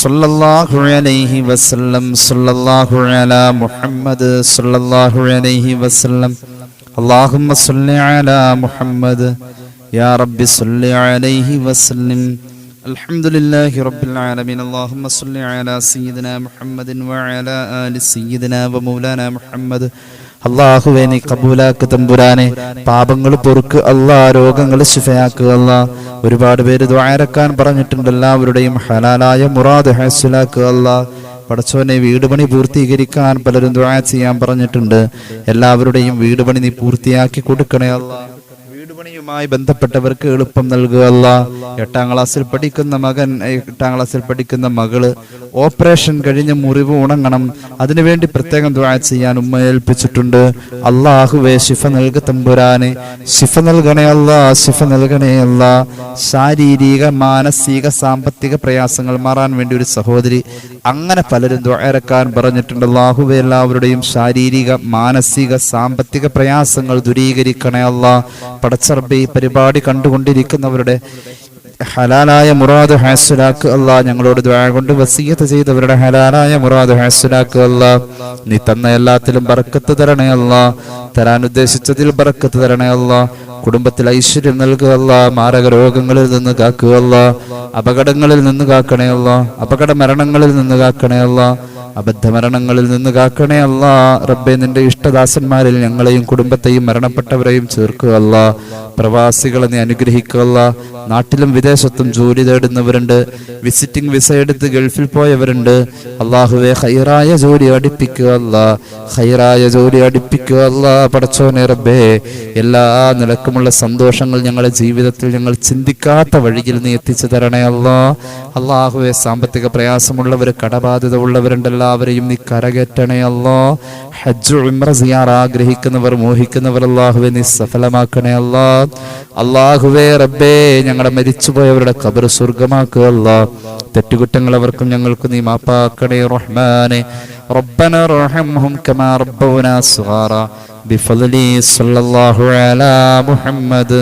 സല്ലല്ലാഹു അലൈഹി വസല്ലം. സല്ലല്ലാഹു അലാ മുഹമ്മദ് സല്ലല്ലാഹു അലൈഹി വസല്ലം. അല്ലാഹുമ്മ സല്ലി അലാ മുഹമ്മദ് യാ റബ്ബി സല്ലി അലൈഹി വസല്ലം. അൽഹംദുലില്ലാഹി റബ്ബിൽ ആലമീൻ. അല്ലാഹുമ്മ സല്ലി അലാ സയ്യിദിനാ മുഹമ്മദിൻ വഅലാ ആലി സയ്യിദിനാ വമൗലാനാ മുഹമ്മദ്. അല്ലാഹുവേ നീ കബൂലാക്ക് തമ്പുരാനെ, പാപങ്ങൾ പൊറുക്ക് അല്ലാ, രോഗങ്ങൾ ശിഫയാക്കുക അല്ലാ. ഒരുപാട് പേര് ദുആ ഇറക്കാൻ പറഞ്ഞിട്ടുണ്ട്. എല്ലാവരുടെയും ഹലാലായ മുറാദ് ഹാസിലാക്കുക അല്ലാ. പടച്ചോനെ, വീട് പണി പൂർത്തീകരിക്കാൻ പലരും ദുആ ചെയ്യാൻ പറഞ്ഞിട്ടുണ്ട്. എല്ലാവരുടെയും വീട് പണി നീ പൂർത്തിയാക്കി കൊടുക്കണേ അല്ലാ. വീടുപണിയുമായി ബന്ധപ്പെട്ടവർക്ക് എളുപ്പം നൽകുക അല്ലാ. 8ാം ക്ലാസ്സിൽ പഠിക്കുന്ന മകൻ, 8ാം ക്ലാസ്സിൽ പഠിക്കുന്ന മകള് ഓപ്പറേഷൻ കഴിഞ്ഞ് മുറിവ് ഉണങ്ങണം, അതിനുവേണ്ടി പ്രത്യേകം ദുആ ചെയ്യാൻ ഉമ്മ ഏൽപ്പിച്ചിട്ടുണ്ട്. അല്ലാഹുവേ ശിഫ നൽക തമ്പുരാനെ, ശിഫ നൽകണേ അല്ലാ, ശിഫ നൽകണേ അല്ലാ. ശാരീരിക, മാനസിക, സാമ്പത്തിക പ്രയാസങ്ങൾ മാറാൻ വേണ്ടി ഒരു സഹോദരി, അങ്ങനെ പലരും ദുആ ഇറക്കാൻ പറഞ്ഞിട്ടുണ്ട്. അല്ലാഹുവേ എല്ലാവരുടെയും ശാരീരിക, മാനസിക, സാമ്പത്തിക പ്രയാസങ്ങൾ ദൂരീകരിക്കണേ അല്ലാ. പടച്ചറബേ ഈ പരിപാടി കണ്ടുകൊണ്ടിരിക്കുന്നവരുടെ ഹലാലായ മുറാദ് ഹാസിലാക്ക് അല്ലാ. ഞങ്ങളോട് ദുആ കൊണ്ട് വസിയത്ത് ചെയ്തവരുടെ ഹലാലായ മുറാദ് ഹാസിലാക്ക് അല്ലാ. നീ തന്ന എല്ലാത്തിലും ബർക്കത്ത് തരണേ അല്ലാ. തരാൻ ഉദ്ദേശിച്ചതിൽ ബർക്കത്ത് തരണേ അല്ലാ. കുടുംബത്തിൽ ഐശ്വര്യം നൽകുക അല്ലാ. മാരക രോഗങ്ങളിൽ നിന്ന് കാക്കുക അല്ലാ. അപകടങ്ങളിൽ നിന്ന് കാക്കണേ അല്ലാ. അപകട മരണങ്ങളിൽ നിന്ന് കാക്കണേ അല്ലാ. അബദ്ധമരണങ്ങളിൽ നിന്ന് കാക്കണേ അല്ലാ. റബ്ബേ, നിന്റെ ഇഷ്ടദാസന്മാരിൽ ഞങ്ങളെയും കുടുംബത്തെയും മരണപ്പെട്ടവരെയും ചേർക്കുക അല്ലാ. പ്രവാസികളെ നീ അനുഗ്രഹിക്കുക അല്ലാ. നാട്ടിലും വിദേശത്തും ജോലി തേടുന്നവരുണ്ട്, വിസിറ്റിംഗ് വിസ എടുത്ത് ഗൾഫിൽ പോയവരുണ്ട്. അല്ലാഹുവേ, ഖൈറായ ജോലി അടിപ്പിക്കുക അല്ലാ. ഖൈറായ ജോലി അടിപ്പിക്കുക അല്ലാ. പടച്ചോനെ റബ്ബേ, എല്ലാ നിലക്കുമുള്ള സന്തോഷങ്ങൾ ഞങ്ങളുടെ ജീവിതത്തിൽ ഞങ്ങൾ ചിന്തിക്കാത്ത വഴിയിൽ നീ എത്തിച്ചു തരണേ അല്ലാ. അല്ലാഹുവേ, സാമ്പത്തിക പ്രയാസമുള്ളവർ, കടബാധ്യത ഉള്ളവരുണ്ട്, എല്ലാവരെയും നീ കരകയറ്റണേ അല്ലാ. ഹജ്ജ് ഉംറ സിയാറ ആഗ്രഹിക്കുന്നവർ, മോഹിക്കുന്നവർ, അല്ലാഹുവേ നീ സഫലമാക്കണേ അല്ലാ. അല്ലാഹുവേ റബ്ബേ, ഞങ്ങളുടെ മരിച്ചുപോയവരുടെ ഖബർ സ്വർഗ്ഗമാക്കുക അല്ലാ. തെറ്റുകുറ്റങ്ങൾ അവർക്കും ഞങ്ങൾക്ക് നീ മാപ്പാക്കണേ റഹ്മാനെ. റബ്ബന റഹംഹും കമാ റബ്ബൗനാ സഗാറാ ബിഫദ്ലി സല്ലല്ലാഹു അലാ മുഹമ്മദ്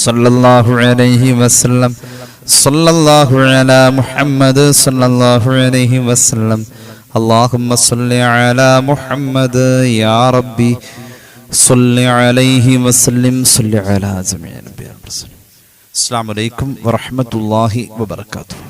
സല്ലല്ലാഹു അലൈഹി വസല്ലം സല്ലല്ലാഹു അലാ മുഹമ്മദ് സല്ലല്ലാഹു അലൈഹി വസല്ലം. അല്ലാഹുമ്മ സ്വല്ലി അലാ മുഹമ്മദ് യാ റബ്ബി സ്വല്ലി അലൈഹി വസല്ലം സ്വല്ലി അലാ ജമീഅ നബിയിൽ മുർസലീൻ. അസ്സലാമു അലൈക്കും വറഹ്മത്തുള്ളാഹി വബറകാതുഹു.